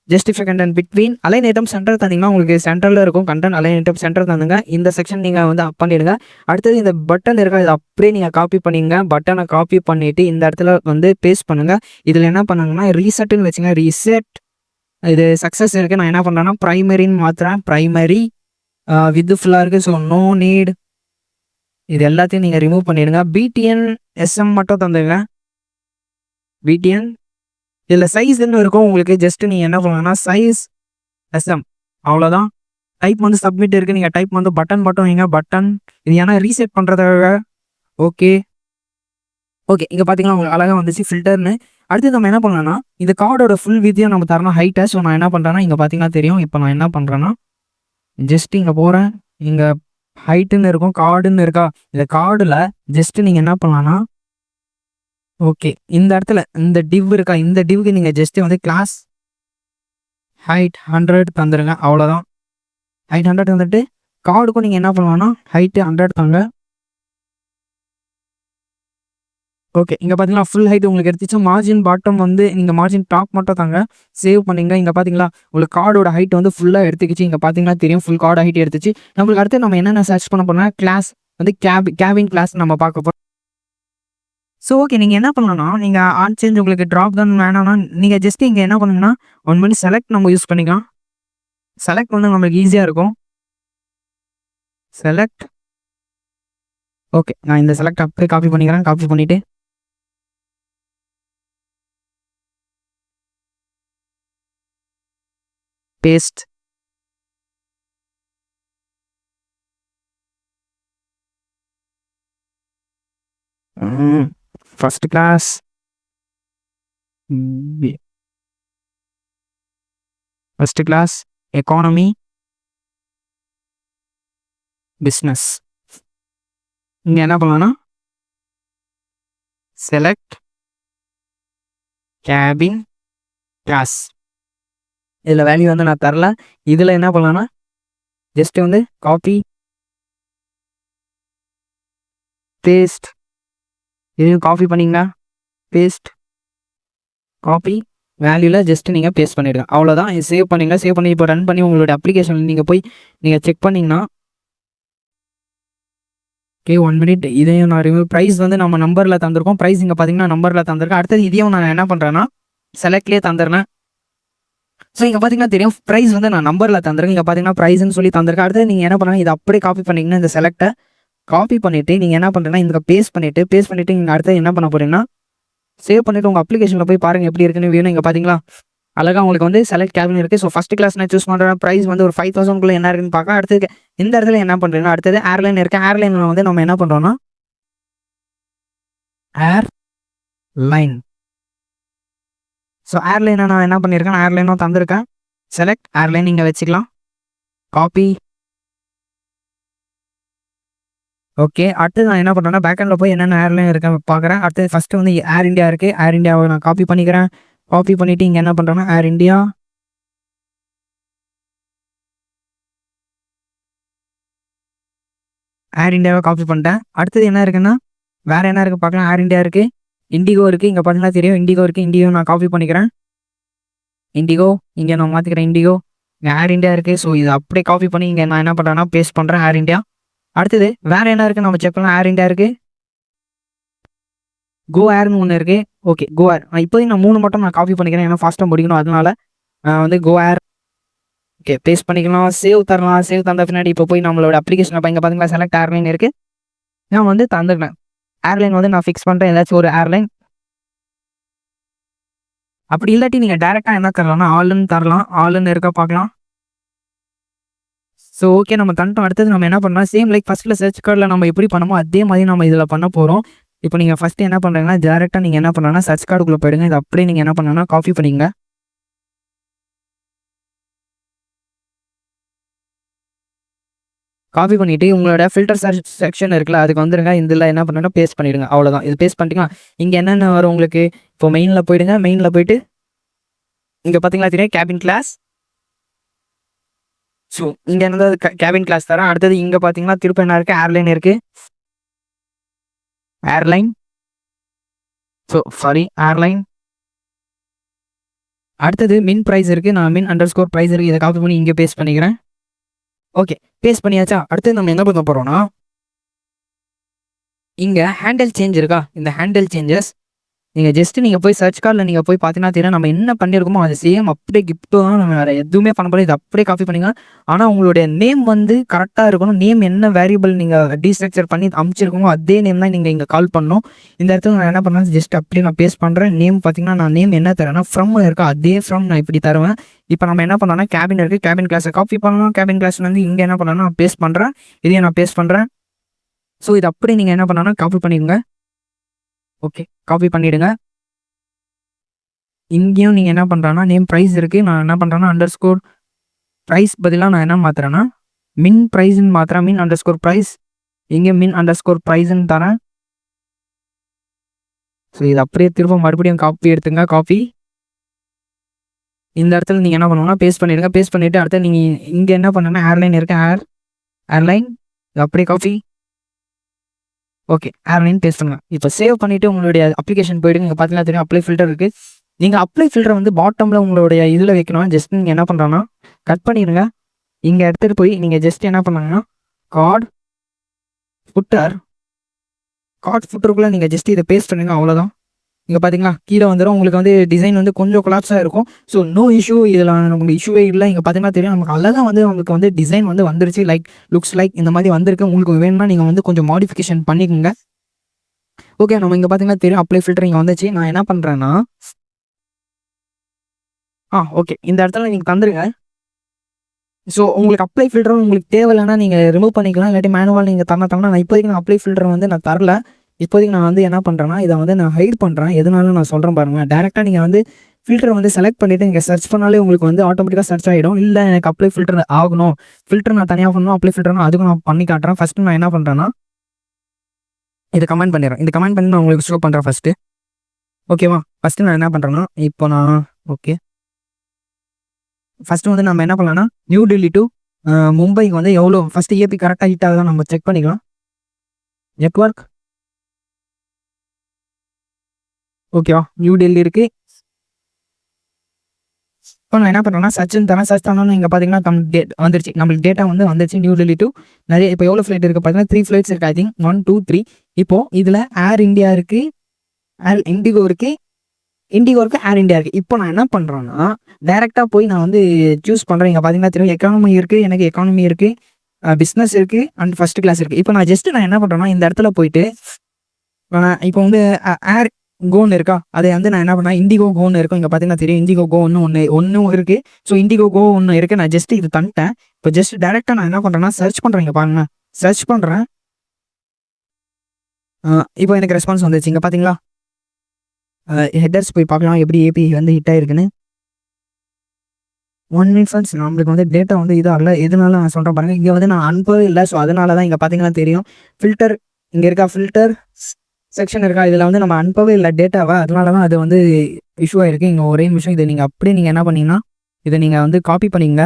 justify content between align item center தந்தீங்கன்னா உங்களுக்கு சென்டரில் இருக்கும். கண்டென்ட் அலைன் ஐட்டம் சென்டர் தந்துங்க. இந்த செக்ஷன் நீங்கள் வந்து அப் பண்ணிவிடுங்க. அடுத்தது இந்த பட்டன் இருக்கா, இது அப்படியே நீங்கள் காப்பி பண்ணிங்க. பட்டனை காப்பி பண்ணிவிட்டு இந்த இடத்துல வந்து பேஸ்ட் பண்ணுங்கள். இதில் என்ன பண்ணுங்கன்னா ரீசெட்டுன்னு வச்சுங்க. ரீசெட் இது சக்ஸஸ் இருக்குது. நான் என்ன பண்ணுறேன்னா ப்ரைமரின்னு மாற்றுறேன். ப்ரைமரி வித்து ஃபுல்லாக இருக்குது. ஸோ நோ நீட் இது எல்லாத்தையும் நீங்கள் ரிமூவ் பண்ணிடுங்க. பிடிஎன் எஸ்எம் மட்டும் தந்துங்க. பிடிஎன் இதில் சைஸ்ன்னு இருக்கும் உங்களுக்கு. ஜஸ்ட்டு நீங்கள் என்ன பண்ணுங்கன்னா சைஸ் எஸ்எம் அவ்வளோதான். டைப் வந்து சப்மிட் இருக்குது. நீங்கள் டைப் வந்து பட்டன் மட்டும் வைங்க. பட்டன் இது ஏன்னா ரீசெட் பண்ணுறதுக்காக. ஓகே இங்கே பார்த்தீங்கன்னா உங்களுக்கு அழகாக வந்துச்சு ஃபில்டர்னு. அடுத்து நம்ம என்ன பண்ணலாம்னா இந்த கார்டோட ஃபுல் வித்தியும் நம்ம தரணும் ஹைட்டாக. ஸோ நான் என்ன பண்ணுறேன்னா இங்கே பார்த்தீங்கன்னா தெரியும். இப்போ நான் என்ன பண்ணுறேன்னா ஜஸ்ட் இங்கே போகிறேன். இங்கே ஹைட்டுன்னு இருக்கும், கார்டுன்னு இருக்கா. இந்த கார்டில் ஜஸ்ட்டு நீங்கள் என்ன பண்ணலான்னா ஓகே இந்த இடத்துல இந்த டிவ் இருக்கா, இந்த டிவ்க்கு நீங்கள் ஜஸ்ட்டு வந்து கிளாஸ் ஹைட் 100 தந்துடுங்க. அவ்வளோதான். ஹைட் 100 தந்துட்டு கார்டுக்கும் நீங்கள் என்ன பண்ணலாம்னா ஹைட்டு 100 தாங்க. ஓகே இங்கே பார்த்தீங்கன்னா ஃபுல் ஹைட் உங்களுக்கு எடுத்துச்சு. மார்ஜின் பாட்டம் வந்து நீங்கள் மார்ஜின் டாப் மட்டும் தாங்க சேவ் பண்ணிங்க. இங்கே பார்த்தீங்களா உங்களுக்கு கார்டோட ஹைட் வந்து ஃபுல்லாக எடுத்துக்கிச்சு. இங்கே பார்த்தீங்கன்னா தெரியும் ஃபுல் கார்டு ஹைட் எடுத்துச்சு. நம்மளுக்கு அடுத்து நம்ம என்னென்ன சர்ச் பண்ண போனால் கிளாஸ் வந்து கேபின் கிளாஸ் நம்ம பார்க்க போகிறோம். ஸோ ஓகே, நீங்கள் என்ன பண்ணலாம்னா, நீங்கள் ஆன் சேஞ்ச் உங்களுக்கு ட்ராப் டவுன் வேணாம்னா, நீங்கள் ஜஸ்ட் இங்கே என்ன பண்ணுங்கன்னா, ஒன் மினிட் செலக்ட் நம்ம யூஸ் பண்ணிக்கலாம். செலக்ட் வந்து நம்மளுக்கு ஈஸியாக இருக்கும். செலக்ட். ஓகே, நான் இந்த செலக்ட் அப்படியே காப்பி பண்ணிக்கிறேன். காப்பி பண்ணிவிட்டு paste. First class economy business. இங்கே என்ன பண்ணலாம்னா, செலக்ட் கேபின் கிளாஸ். இதில் வேல்யூ வந்து நான் தரல. இதில் என்ன பண்ணலாம்னா, ஜஸ்ட் வந்து காப்பி பேஸ்ட். இதையும் காப்பி பண்ணிங்கன்னா பேஸ்ட் காப்பி வேல்யூவில் ஜஸ்ட் நீங்கள் பேஸ்ட் பண்ணிடுங்க. அவ்வளோதான். இது சேவ் பண்ணிங்க. சேவ் பண்ணி இப்போ ரன் பண்ணி உங்களோட அப்ளிகேஷன் நீங்கள் போய் நீங்கள் செக் பண்ணிங்கன்னா, ஓகே 1 மினிட். இதையும் நான் ரிமூவ். ப்ரைஸ் வந்து நம்ம நம்பரில் தந்திருக்கோம். ப்ரைஸ் இங்கே பார்த்தீங்கன்னா நம்பரில் தந்திருக்கேன். அடுத்தது இதையும் நான் என்ன பண்ணுறேன்னா, செலக்ட்லேயே தந்துடுறேன். ஸோ இங்கே பார்த்தீங்கன்னா தெரியும், ப்ரைஸ் வந்து நான் நம்பரில் தந்துருக்கேன். இங்கே பார்த்தீங்கன்னா ப்ரைஸ்ன்னு சொல்லி தந்திருக்கேன். அடுத்தது நீங்கள் என்ன பண்ணுறீங்க, இதை அப்படியே காப்பி பண்ணிங்கன்னா, இந்த செலக்டை காப்பி பண்ணிவிட்டு நீங்கள் என்ன பண்ணுறேன்னா, இந்த பேஸ்ட் பண்ணிவிட்டு நீங்கள் அடுத்தது என்ன பண்ண போகிறீங்கன்னா, சேவ் பண்ணிவிட்டு உங்கள் அப்ளிகேஷனில் போய் பாருங்கள் எப்படி இருக்குன்னு வேணும். இங்கே பார்த்தீங்களா அழகாக உங்களுக்கு வந்து செலக்ட் கேபின் இருக்குது. ஸோ ஃபஸ்ட் கிளாஸ் நான் சூஸ் பண்ணுறேன். ப்ரைஸ் வந்து ஒரு 5000 என்ன இருக்குன்னு பார்க்க. அடுத்தது இந்த இடத்துல என்ன பண்ணுறீங்கன்னா, அடுத்தது ஏர்லைன் இருக்குது. ஏர்லைனில் வந்து நம்ம என்ன பண்ணுறோன்னா, ஏர்லைன். ஸோ ஏர்லைனை நான் என்ன பண்ணியிருக்கேன், ஏர்லைனும் தந்திருக்கேன். செலக்ட் ஏர்லைன் இங்கே வச்சுக்கலாம். காப்பி. ஓகே, அடுத்து நான் என்ன பண்ணுறேன்னா, பேக்கெண்டில் போய் என்னென்ன ஏர்லைன் இருக்கேன் பார்க்குறேன். அடுத்து ஃபஸ்ட்டு வந்து ஏர் இண்டியா இருக்குது. ஏர் இண்டியாவை நான் காப்பி பண்ணிக்கிறேன். காப்பி பண்ணிவிட்டு இங்கே என்ன பண்ணுறேன்னா, ஏர் இண்டியா. ஏர் இண்டியாவை காப்பி பண்ணிட்டேன். அடுத்தது என்ன இருக்குன்னா, வேறு என்ன இருக்குது பார்க்கலாம். ஏர் இண்டியா இருக்குது, இண்டிகோ இருக்குது. இங்கே பார்த்தீங்கன்னா தெரியும் இண்டிகோ இருக்குது. இண்டிகோ நான் காப்பி பண்ணிக்கிறேன். இண்டிகோ இங்கே நான் மாற்றிக்கிறேன். இண்டிகோ இங்கே ஏர் இண்டியா இருக்குது. ஸோ இது அப்படியே காப்பி பண்ணி இங்கே நான் என்ன பண்ணுறேன்னா, பேஸ்ட் பண்ணுறேன். ஏர் இண்டியா. அடுத்தது வேறு என்ன இருக்குது நம்ம செக் பண்ணலாம். ஏர் இண்டியா இருக்குது, கோ ஏர்னு ஒன்று இருக்குது. ஓகே, கோ ஏர். இப்போதைக்கு நான் 3 மட்டும் நான் காப்பி பண்ணிக்கிறேன், ஏன்னா ஃபாஸ்ட்டாக முடிக்கணும். அதனால வந்து கோ ஏர். ஓகே, பேஸ்ட் பண்ணிக்கலாம். சேவ் தரலாம். சேவ் தந்த பின்னாடி இப்போ போய் நம்மளோட அப்ளிகேஷன் இப்போ இங்கே பார்த்தீங்கன்னா செலக்ட் ஏர்லைன் இருக்குது. நான் வந்து தந்துக்கிறேன். ஏர்லைன் வந்து நான் ஃபிக்ஸ் பண்ணுறேன், ஏதாச்சும் ஒரு ஏர்லைன். அப்படி இல்லாட்டி நீங்கள் டேரெக்டாக என்ன தரலாம்னா, ஆளுன்னு தரலாம். ஆளுன்னு இருக்க பார்க்கலாம். ஸோ ஓகே, நம்ம தந்துட்டோம். அடுத்தது நம்ம என்ன பண்ணலாம், சேம் லைக் ஃபஸ்ட்டில் சர்ச் கார்டில் நம்ம எப்படி பண்ணமோ அதே மாதிரி நம்ம இதில் பண்ண போகிறோம். இப்போ நீங்கள் ஃபஸ்ட்டு என்ன பண்ணுறீங்கன்னா, டேரெக்டாக நீங்கள் என்ன பண்ணலாம்னா, சர்ச் கார்டுக்குள்ளே போயிடுங்க. இது அப்படியே நீங்கள் என்ன பண்ணலாம்னா, காப்பி பண்ணிங்க. காப்பி பண்ணிவிட்டு உங்களோட ஃபில்டர் சர்ச் செக்ஷன் இருக்குல்ல, அதுக்கு வந்துடுங்க. இதில் என்ன பண்ணுன்னா பேஸ்ட் பண்ணிவிடுங்க. அவ்வளோதான். இது பேஸ்ட் பண்ணிட்டீங்கன்னா இங்கே என்னென்ன வரும் உங்களுக்கு. இப்போ மெயினில் போயிடுங்க. மெயினில் போயிட்டு இங்கே பார்த்தீங்களா தெரியும் கேபின் கிளாஸ். ஸோ இங்கே என்னது கேபின் கிளாஸ் தரேன். அடுத்தது இங்கே பார்த்தீங்கன்னா திருப்ப என்ன இருக்குது, ஏர்லைன் இருக்குது. ஏர்லைன். So sorry, airline. அடுத்தது மின் ப்ரைஸ் இருக்குது. நான் மின் _ ப்ரைஸ் இருக்குது. இதை காப்பி பண்ணி இங்கே பேஸ்ட் பண்ணிக்கிறேன். ஓகே, பேஸ்ட் பண்ணியாச்சா. அடுத்தது நம்ம என்ன பண்ண போகிறோம்னா, இங்கே ஹேண்டில் சேஞ்ச் இருக்கா, இந்த ஹேண்டில் சேஞ்சஸ் நீங்கள் ஜஸ்ட் நீங்கள் போய் சர்ச் கார்டில் நீங்கள் போய் பார்த்தீங்கன்னா தெரியும், நம்ம என்ன பண்ணியிருக்கோமோ அது சேம் அப்படியே கிஃப்ட்டு தான். நம்ம வேறு எதுவுமே பண்ண போகிறோம். இது அப்படியே காப்பி பண்ணிங்க. ஆனால் உங்களுடைய நேம் வந்து கரெக்டாக இருக்கணும். நேம் என்ன வேரியபிள் நீங்கள் டீஸ்ட்ரக்சர் பண்ணி அமைச்சிருக்கோமோ அதே நேம் தான் நீங்கள் இங்கே கால் பண்ணணும். இந்த இடத்துல நான் என்ன பண்ணேன், ஜஸ்ட் அப்படியே நான் பேஸ்ட் பண்ணுறேன். நேம் பார்த்தீங்கன்னா நான் நேம் என்ன தரேன்னா, ஃப்ரம் இருக்கா அதே ஃப்ரம் நான் இப்படி தருவேன். இப்போ நம்ம என்ன பண்ணோம்னா, கேபின் இருக்குது. கேபின் கிளாஸை காப்பி பண்ணலாம். கேபின் கிளாஸ் வந்து இங்கே என்ன பண்ணணும்னா நான் பேஸ்ட் பண்ணுறேன். இதையும் நான் பேஸ்ட் பண்ணுறேன். ஸோ இது அப்படியே நீங்கள் என்ன பண்ணணும்னா காப்பி பண்ணிடுங்க. ஓகே, காப்பி பண்ணிவிடுங்க. இங்கேயும் நீங்கள் என்ன பண்ணுறேன்னா, நேம் ப்ரைஸ் இருக்குது. நான் என்ன பண்ணுறேன்னா _ ப்ரைஸ் பதிலாக நான் என்ன மாற்றுறேன்னா, மின் ப்ரைஸ்ன்னு மாற்றுறேன். மின் _ ப்ரைஸ். இங்கே மின் _ ப்ரைஸ்ன்னு தரேன். ஸோ இது அப்படியே திரும்ப மறுபடியும் காப்பி எடுத்துங்க. காப்பி இந்த இடத்துல நீங்கள் என்ன பண்ணணும்னா பேஸ்ட் பண்ணிடுங்க. பேஸ்ட் பண்ணிவிட்டு அடுத்து நீங்கள் இங்கே என்ன பண்ணுன்னா, ஏர்லைன் இருக்குது. ஏர்லைன் இது அப்படியே காப்பி. ஓகே, ஏர்லைன் பேஸ்ட் பண்ணுங்க. இப்போ சேவ் பண்ணிவிட்டு உங்களுடைய அப்ளிகேஷன் போயிடுங்க. இங்கே பார்த்தீங்கன்னா தெரியும் அப்ளை ஃபில்டர் இருக்குது. நீங்கள் அப்ளை ஃபில்டரை வந்து பாட்டமில் உங்களுடைய இதில் வைக்கணும். ஜஸ்ட் நீங்கள் என்ன பண்ணுறோன்னா கட் பண்ணிடுங்க. இங்கே எடுத்துகிட்டு போய் நீங்கள் ஜஸ்ட் என்ன பண்ணாங்கன்னா, கார்டு ஃபுட்டர் கார்ட் ஃபுட்டருக்குள்ளே நீங்கள் ஜஸ்ட் இதை பேஸ்ட் பண்ணுங்க, அவ்வளோதான். இங்கே பார்த்தீங்களா கீழே வந்துடும். உங்களுக்கு வந்து டிசைன் வந்து கொஞ்சம் கொலாப்ஸாக இருக்கும். ஸோ நோ இஷ்யூ, இதில் உங்களுக்கு இஷ்யூவே இல்லை. இங்கே பார்த்தீங்கன்னா தெரியும் நமக்கு அழகாக வந்து உங்களுக்கு வந்து டிசைன் வந்து வந்துருச்சு. லைக் லுக்ஸ் லைக் இந்த மாதிரி வந்திருக்கு. உங்களுக்கு வேணும்னா நீங்கள் வந்து கொஞ்சம் மாடிஃபிகேஷன் பண்ணிக்கோங்க. ஓகே, நம்ம இங்கே பார்த்தீங்கன்னா தெரியும் அப்ளை ஃபில்டர் இங்கே வந்துச்சு. நான் என்ன பண்ணுறேன்னா ஓகே இந்த இடத்துல நீங்கள் தந்துருங்க. ஸோ உங்களுக்கு அப்ளை ஃபில்டரும் உங்களுக்கு தேவையில்லைன்னா நீங்கள் ரிமூவ் பண்ணிக்கலாம், இல்லாட்டி மேனுவல் நீங்கள் தரனா. நான் இப்போதைக்கு நான் அப்ளை ஃபில்டர் வந்து நான் தரல. இப்போதைக்கு நான் வந்து என்ன பண்ணுறேன்னா இதை வந்து நான் ஹைட் பண்ணுறேன். எதனால நான் சொல்கிறேன் பாருங்கள். டேரெக்டாக நீங்கள் வந்து ஃபில்டரை வந்து செலக்ட் பண்ணிவிட்டு நீங்கள் சர்ச் பண்ணாலே உங்களுக்கு வந்து ஆட்டோமேட்டிக்காக சர்ச் ஆகிடும். இல்லை எனக்கு அப்ளை ஃபில்டர் ஆகணும், ஃபில்டர் நான் தனியாக பண்ணணும், அப்ளை ஃபில்டர்னா அதுக்கும் நான் பண்ணி காட்டுறேன். ஃபஸ்ட்டு நான் என்ன பண்ணுறேன்னா இதை கமெண்ட் பண்ணிடுறேன். இந்த கமெண்ட் பண்ணி நான் உங்களுக்கு ஷோ பண்ணுறேன் ஃபஸ்ட்டு. ஓகேவா? ஃபஸ்ட்டு நான் என்ன பண்ணுறேன்னா இப்போ நான் ஓகே ஃபஸ்ட்டு வந்து நம்ம என்ன பண்ணலாம்னா நியூ டெல்லி டு மும்பைக்கு வந்து எவ்வளோ ஃபஸ்ட்டு ஏபி கரெக்டாக ஹிட் ஆகுதான் நம்ம செக் பண்ணிக்கலாம். நெட்வொர்க் ஓகேவா? நியூ டெல்லி இருக்குது. இப்போ நான் என்ன பண்ணுறேன்னா சர்ச்னு தரேன். சர்ச் பண்ணோன்னு இங்கே பார்த்தீங்கன்னா வந்துருச்சு, நம்மளுக்கு டேட்டா வந்து வந்துருச்சு. நியூ டெல்லி டு நிறைய இப்போ எவ்வளோ ஃப்ளைட் இருக்குது பார்த்தீங்கன்னா 3 ஃப்ளைட்ஸ் இருக்குது. I think 1 2 3. இப்போது இதில் ஏர் இந்தியா இருக்குது, ஏர் இண்டிகோ இருக்குது, ஏர் இந்தியா இருக்குது. இப்போ நான் என்ன பண்ணுறேன்னா டேரெக்டாக போய் நான் வந்து சூஸ் பண்ணுறேன். இங்கே பார்த்தீங்கன்னா தெரியும் எக்கானமி இருக்குது, எனக்கு எக்கானமி இருக்குது, பிஸ்னஸ் இருக்குது அண்ட் ஃபஸ்ட் கிளாஸ் இருக்குது. இப்போ நான் என்ன பண்ணுறேன்னா இந்த இடத்துல போயிட்டு இப்போ வந்து ஏர் கோன்னு இருக்கா, அதை வந்து நான் என்ன பண்ணேன் இண்டிகோ கோன்னு இருக்கும். இங்கே பார்த்தீங்கன்னா தெரியும் இண்டிகோ கோ ஒன்றும் இருக்குது. ஸோ இண்டிகோ கோ ஒன்று இருக்குது. நான் ஜஸ்ட் இது தந்துட்டேன். இப்போ ஜஸ்ட் டேரெக்டாக நான் என்ன பண்ணுறேன்னா சர்ச் பண்ணுறேன். இங்கே பாருங்க, சர்ச் பண்ணுறேன். இப்போ எனக்கு ரெஸ்பான்ஸ் வந்துச்சு. இங்கே பார்த்தீங்களா ஹெட்டர்ஸ் போய் பார்க்கலாம் எப்படி ஏபி வந்து ஹிட் ஆகிருக்குன்னு. 1 minute ஃப்ரெண்ட்ஸ், நம்மளுக்கு வந்து டேட்டா வந்து இதாகல. எதனால நான் சொல்கிறேன் பாருங்கள். இங்கே வந்து நான் அனுப்பவே இல்லை. ஸோ அதனால தான் இங்கே பார்த்தீங்கன்னா தெரியும் ஃபில்டர் இங்கே இருக்கா, ஃபில்டர் செக்ஷன் இருக்கா, இதில் வந்து நம்ம அனுப்பவே இல்லை டேட்டாவை. அதனால தான் அது வந்து இஷ்யூ ஆகிருக்கு. இங்கே ஒரே நிமிஷம் இதை நீங்கள் அப்படியே நீங்கள் என்ன பண்ணீங்கன்னா இதை நீங்கள் வந்து காப்பி பண்ணிங்க.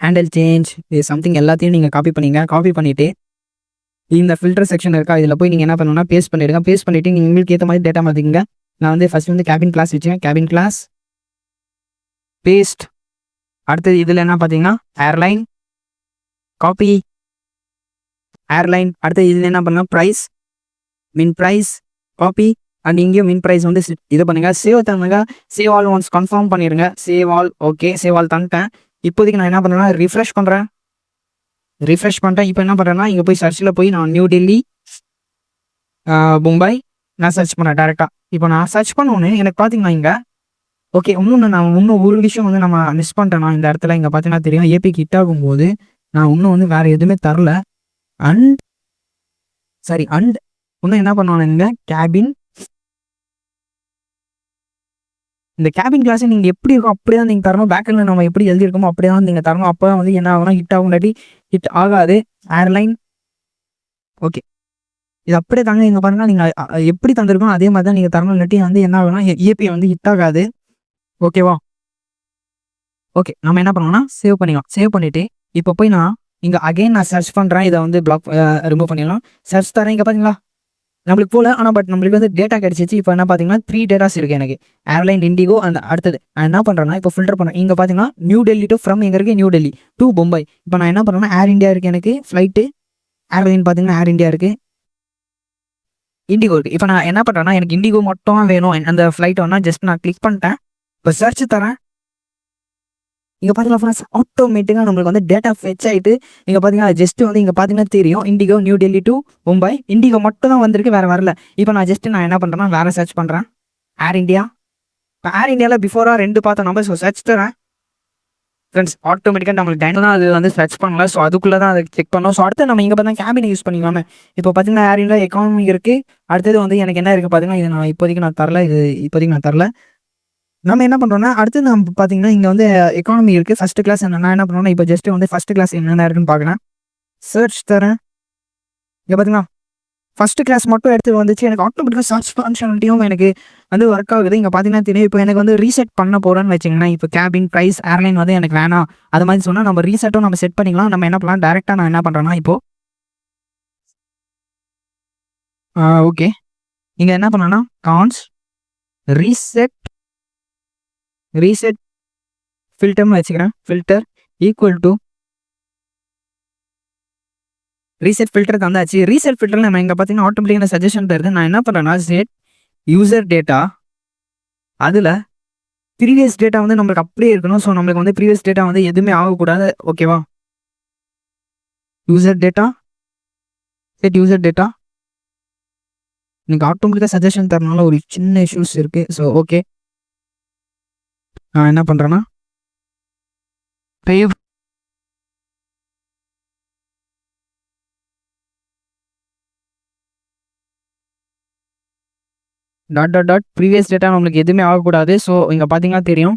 ஹேண்டில் சேஞ்ச் இது சம்திங் எல்லாத்தையும் நீங்கள் காப்பி பண்ணிங்க. காப்பி பண்ணிவிட்டு இந்த ஃபில்டர் செக்ஷன் இருக்கா, இதில் போய் நீங்கள் என்ன பண்ணணும்னா பேஸ்ட் பண்ணிவிடுங்க. பேஸ்ட் பண்ணிவிட்டு நீங்கள் உங்களுக்கு ஏற்ற மாதிரி டேட்டா மாற்றிங்க. நான் வந்து ஃபஸ்ட் வந்து கேபின் கிளாஸ் வச்சேன். Cabin class paste. அடுத்தது இதில் என்ன பார்த்தீங்கன்னா ஏர்லைன் காப்பி ஏர்லைன். அடுத்தது இதில் என்ன பண்ணலாம் ப்ரைஸ் மின் ப்ரைஸ் காப்பி அண்ட் இங்கேயும் மின் ப்ரைஸ் வந்து இது பண்ணுங்கள். சேவ் தந்துங்க. சேவ் ஆல் ஒன்ஸ் கன்ஃபார்ம் பண்ணிடுங்க. Save all okay, save all தந்துட்டேன். இப்போதைக்கு நான் என்ன பண்ணுறேன்னா ரிஃப்ரெஷ் பண்ணுறேன். இப்போ என்ன பண்ணுறேன்னா இங்கே போய் சர்ச்சில் போய் நான் நியூ டெல்லி மும்பை நான் சர்ச் பண்ணேன் டேரெக்டாக. இப்போ நான் சர்ச் பண்ணோன்னே எனக்கு பார்த்தீங்கன்னா இங்கே ஓகே இன்னும் ஒரு விஷயம் வந்து நம்ம மிஸ் பண்ணிட்டேன்னா இந்த இடத்துல இங்கே பார்த்தீங்கன்னா தெரியும் ஏபிக்கு ஹிட் ஆகும்போது நான் இன்னும் வந்து வேறு எதுவுமே தரல. அண்ட் இன்னும் என்ன பண்ணுவானுங்க கேபின், இந்த கேபின் கிளாஸை நீங்கள் எப்படி இருக்கும் அப்படியே தான் நீங்கள் தரணும். பேக்கில் நம்ம எப்படி எழுதியிருக்கோமோ அப்படியே தான் நீங்கள் தரணும். அப்போ தான் வந்து என்ன ஆகும்னா ஹிட் ஆகும், இல்லாட்டி ஹிட் ஆகாது. ஏர்லைன் ஓகே இது அப்படியே தாங்க. இங்கே பாருங்கள் நீங்கள் எப்படி தந்திருக்கோம் அதே மாதிரி தான் நீங்கள் தரணும். இல்லாட்டி வந்து என்ன ஆகும்னா ஏபி வந்து ஹிட் ஆகாது. ஓகேவா? ஓகே நம்ம என்ன பண்ணுவோம்னா சேவ் பண்ணிக்கலாம். சேவ் பண்ணிவிட்டு இப்போ போய் நான் இங்கே அகைன் நான் சர்ச் பண்ணுறேன். இதை வந்து பிளாக் ரிமூவ் பண்ணிடலாம். சர்ச் தரேன். இங்கே பார்த்தீங்களா நம்மளுக்கு போல, ஆனால் பட் நம்மளுக்கு வந்து டேட்டா கிடச்சிச்சு. இப்போ என்ன பார்த்தீங்கன்னா 3 டேட்டாஸ் இருக்குது எனக்கு, ஏர்லைன் இண்டிகோ. அந்த அடுத்தது நான் என்ன பண்ணுறேன்னா இப்போ ஃபில்டர் பண்ணுறேன். இங்கே பார்த்தீங்கன்னா நியூ டெல்லி டு ஃப்ரம் எங்கே இருக்குது நியூ டெல்லி டு மும்பை. இப்போ நான் என்ன பண்ணுறேன்னா ஏர் இந்தியா இருக்குது எனக்கு ஃப்ளைட்டு, ஏர்லைன் பார்த்தீங்கன்னா ஏர் இந்தியா இருக்குது, இண்டிகோ இருக்குது. இப்போ நான் என்ன பண்ணுறேன்னா எனக்கு இண்டிகோ மட்டும் வேணும் அந்த ஃப்ளைட் வேணா ஜஸ்ட் நான் கிளிக் பண்ணிட்டேன். இப்போ சர்ச் தரேன். இங்கே பார்த்தீங்கன்னா ஃப்ரெண்ட்ஸ் ஆட்டோமேட்டிக்காக நம்மளுக்கு வந்து டேட்டா ஃபெச் ஆகிட்டு இங்கே பார்த்தீங்கன்னா ஜஸ்ட்டு வந்து இங்கே பார்த்தீங்கன்னா தெரியும் indigo new Delhi to Mumbai. Indigo மட்டும் தான் வந்திருக்கு, வேறு வரல. இப்போ நான் என்ன பண்ணுறேன்னா வேறு சர்ச் பண்ணுறேன். ஏர் இந்தியா. இப்போ ஏர் இந்தியாவில் பிஃபோராக 2 பார்த்தோம் நம்ம. ஸோ சர்ச் தரேன் ஃப்ரெண்ட்ஸ். ஆட்டோமேட்டிக்காக நம்மளுக்கு டைம் தான் அது வந்து சர்ச் பண்ணல. ஸோ அதுக்குள்ளே தான் அதை செக் பண்ணோம். ஸோ அடுத்து நம்ம இங்கே பார்த்தா கேபினை யூஸ் பண்ணிக்கலாமே. இப்போ பார்த்தீங்கன்னா ஏர் இந்தியா எக்கானமி இருக்குது. அடுத்தது வந்து எனக்கு என்ன இருக்குது பார்த்தீங்கன்னா இது நான் இப்போதைக்கு நான் தரல. நம்ம என்ன பண்ணுறோம்னா அடுத்து நம்ம பார்த்தீங்கன்னா இங்கே வந்து எக்கானமி இருக்குது, ஃபஸ்ட்டு கிளாஸ். நான் என்ன பண்ணுறோன்னா இப்போ ஜஸ்ட்டு வந்து ஃபஸ்ட்டு கிளாஸ் என்னென்ன இருக்குன்னு பார்க்குறேன். சர்ச் தரேன். இங்கே பார்த்தீங்கன்னா ஃபஸ்ட்டு கிளாஸ் மட்டும் எடுத்து வந்துச்சு. எனக்கு ஆட்டோமேட்டிக்காக சர்ச் ஃபங்க்ஷனாலிட்டியும் எனக்கு வந்து ஒர்க் ஆகுது. இங்கே பார்த்தீங்கன்னா தெரியும் இப்போ எனக்கு வந்து ரீசெட் பண்ண போகிறேன்னு வச்சிங்கன்னா இப்போ கேபின் ப்ரைஸ் ஏர்லைன் வந்து எனக்கு வேணாம் அது மாதிரி சொன்னால் நம்ம ரீசெட்டும் நம்ம செட் பண்ணிக்கலாம். நம்ம என்ன பண்ணலாம் டேரெக்டாக நான் என்ன பண்ணுறேன்னா இப்போது ஓகே இங்கே என்ன பண்ணேன்னா கான்ஸ் ரீசெட் ஃபில்டர்னு வச்சுக்கிறேன். Filter equal to reset filter தந்தாச்சு. ரீசெட் ஃபில்டர் நம்ம இங்கே பார்த்தீங்கன்னா ஆட்டோமேட்டிக்கான சஜஷன் தருது. நான் என்ன பண்ணுறேன்னா செட் யூசர் டேட்டா, அதில் ப்ரீவியஸ் டேட்டா வந்து நம்மளுக்கு அப்படியே இருக்கணும். ஸோ நம்மளுக்கு வந்து ப்ரீவியஸ் டேட்டா வந்து எதுவுமே ஆகக்கூடாது. ஓகேவா? User data, set user data. எனக்கு ஆட்டோமேட்டிக்காக சஜஷன் தரனால ஒரு சின்ன இஷ்யூஸ் இருக்குது. ஸோ ஓகே, நான் என்ன பண்ணுறேன்னா பேவ் டாட் ப்ரீவியஸ் டேட்டா நம்மளுக்கு எதுவுமே ஆகக்கூடாது. ஸோ இங்கே பார்த்தீங்கன்னா தெரியும்,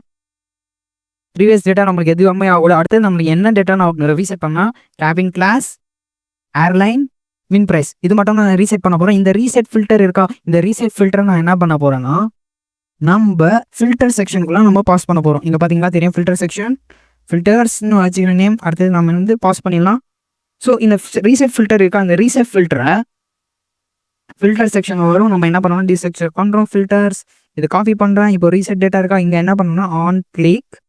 ப்ரீவியஸ் டேட்டா நம்மளுக்கு எதுவுமே ஆகக்கூடாது. அடுத்தது நம்மளுக்கு என்ன டேட்டா நான் ரீசெட் பண்ணால் cabin class, airline, win price, இது மட்டும் நான் ரீசெட் பண்ண போகிறேன். இந்த ரீசெட் ஃபில்டர் இருக்கா, இந்த ரீசெட் ஃபில்டரை நான் என்ன பண்ண போகிறேன்னா நம்ம ஃபில்டர் செக்ஷனுக்குள்ளே நம்ம பாஸ் பண்ண போகிறோம். இங்கே பார்த்தீங்கன்னா தெரியும் ஃபில்டர் செக்ஷன், ஃபில்டர்ஸ்னு வச்சுக்கிற நேம். அடுத்தது நம்ம வந்து பாஸ் பண்ணிடலாம். ஸோ இந்த ரீசெட் ஃபில்டர் இருக்கா, அந்த ரீசெட் ஃபில்டரை ஃபில்டர் செக்ஷன் வரும். நம்ம என்ன பண்ணுறோம், டிசெக்ஷன் பண்ணுறோம் ஃபில்டர்ஸ். இது காப்பி பண்ணுறேன். இப்போ ரீசெட் டேட்டா இருக்கா, இங்கே என்ன பண்ணணும்னா ஆன் கிளிக்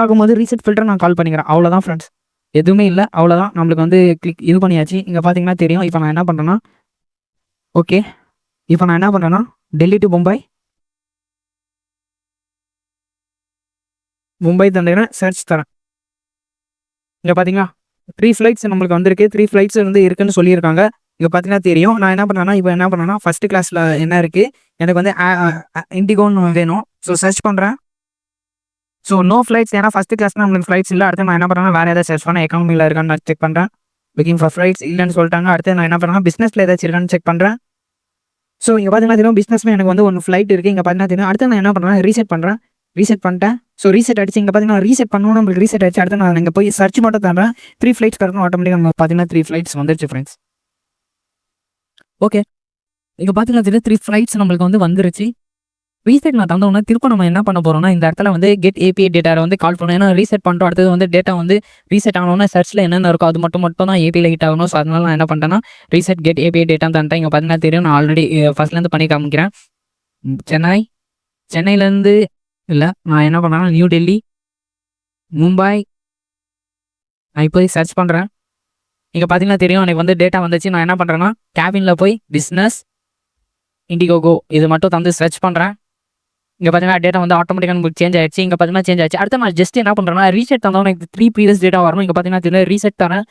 ஆகும்போது ரீசெட் ஃபில்டர் நான் கால் பண்ணிக்கிறேன். அவ்வளோதான் ஃப்ரெண்ட்ஸ், எதுவுமே இல்லை, அவ்வளோதான். நம்மளுக்கு வந்து கிளிக் இது பண்ணியாச்சு. இங்கே பார்த்தீங்கன்னா தெரியும். இப்போ நான் என்ன பண்ணுறேன்னா ஓகே, இப்போ நான் என்ன பண்ணுறேன்னா டெல்லி டு மும்பை தந்துக்கிறேன், சர்ச் தரேன். இங்கே பார்த்தீங்களா 3 ஃப்ளைட்ஸ் நம்மளுக்கு வந்திருக்கு. 3 ஃப்ளைட்ஸ் வந்து இருக்குன்னு சொல்லியிருக்காங்க. இங்கே பார்த்தீங்கன்னா தெரியும். நான் என்ன பண்ணேன்னா இப்போ என்ன பண்ணேன்னா ஃபஸ்ட்டு கிளாஸில் என்ன இருக்குது, எனக்கு வந்து இண்டிகோன்னு வேணும். ஸோ சர்ச் பண்ணுறேன். ஸோ நோ ஃப்ளைட்ஸ், ஏன்னா ஃபஸ்ட்டு கிளாஸ்னால் நம்மளுக்கு ஃப்ளைட்ஸ் இல்லை. அடுத்து நான் என்ன பண்ணுறேன்னா வேறு ஏதாவது சர்ச் பண்ணேன், எக்கானமியில் இருக்கான்னு நான் செக் பண்ணுறேன். புக்கிங் ஃபார் ஃப்ளைட்ஸ் இல்லைன்னு சொல்லிட்டாங்க. அடுத்து நான் என்ன பண்ணுறேன்னா பிஸ்னஸில் ஏதாச்சும் இருக்கான்னு செக் பண்ணுறேன். ஸோ இங்கே பார்த்தீங்கன்னா தெரியும் பிஸ்னஸில் எனக்கு வந்து 1 ஃப்ளைட் இருக்குது. இங்கே பார்த்தீங்கன்னா தெரியும். அடுத்து நான் என்ன பண்ணுறேன், ரீசெட் பண்ணுறேன். ரீசெட் பண்ணிட்டேன். ஸோ ரீசெட் அடிச்சு இங்கே பார்த்தீங்கன்னா ரீசெட் பண்ணணும், நம்மளுக்கு ரீசெட் ஆச்சு. அடுத்து நான் இங்கே போய் சர்ச் மட்டும் தரேன். 3 ஃப்ளைட்ஸ் கறக்கணும். ஆட்டோமேட்டிக்காக நம்ம பார்த்தீங்கன்னா 3 ஃப்ளைட்ஸ் வந்துருச்சு ஃப்ரெண்ட்ஸ். ஓகே, இங்கே பார்த்தீங்கன்னா தெரியும் 3 ஃப்ளைட்ஸ் நம்மளுக்கு வந்து வந்துருச்சு. ரீசெட் நான் தந்தோன்னா திரும்ப நம்ம என்ன பண்ண போகிறோம்னா இந்த இடத்துல வந்து கெட் ஏபிஐ டேட்டா வந்து கால் பண்ணணும். ஏன்னா ரீசெட் பண்ணுறோம். அடுத்தது வந்து டேட்டா வந்து ரீசெட் ஆகணும்னா சர்ச்சில் என்னென்ன இருக்கோ அது மட்டும் தான் ஏபிஐயில் ஹிட் ஆகணும். ஸோ அதனால நான் என்ன பண்ணிட்டேன்னா ரீசெட் கெட் ஏபிஐ டேட்டா தந்துட்டேன். இங்கே பார்த்தீங்கன்னா தெரியும், நான் ஆல்ரெடி ஃபர்ஸ்ட்லேருந்து பண்ணி காமிக்கிறேன். சென்னையிலேருந்து இல்லை, நான் என்ன பண்ணேன்னா நியூ டெல்லி, மும்பை, நான் இப்போ சர்ச் பண்ணுறேன். இங்கே பார்த்தீங்கன்னா தெரியும் எனக்கு வந்து டேட்டா வந்துச்சு. நான் என்ன பண்ணுறேன்னா கேபினில் போய் பிஸ்னஸ், இண்டிகோகோ இது மட்டும் தந்து சர்ச் பண்ணுறேன். இங்கே பார்த்தீங்கன்னா டேட்டா வந்து ஆட்டோமேட்டிக்காக உங்களுக்கு சேஞ்ச் ஆயிடுச்சு. இங்கே பார்த்தீங்கன்னா சேஞ்ச் ஆயிடுச்சு. அடுத்து நான் ஜஸ்ட் என்ன பண்ணுறேன்னா ரீசெட் தந்தோம், எனக்கு 3 ப்ரீவியஸ் டேட்டா வரணும். இங்கே பார்த்தீங்கன்னா ரீசெட் தரேன்.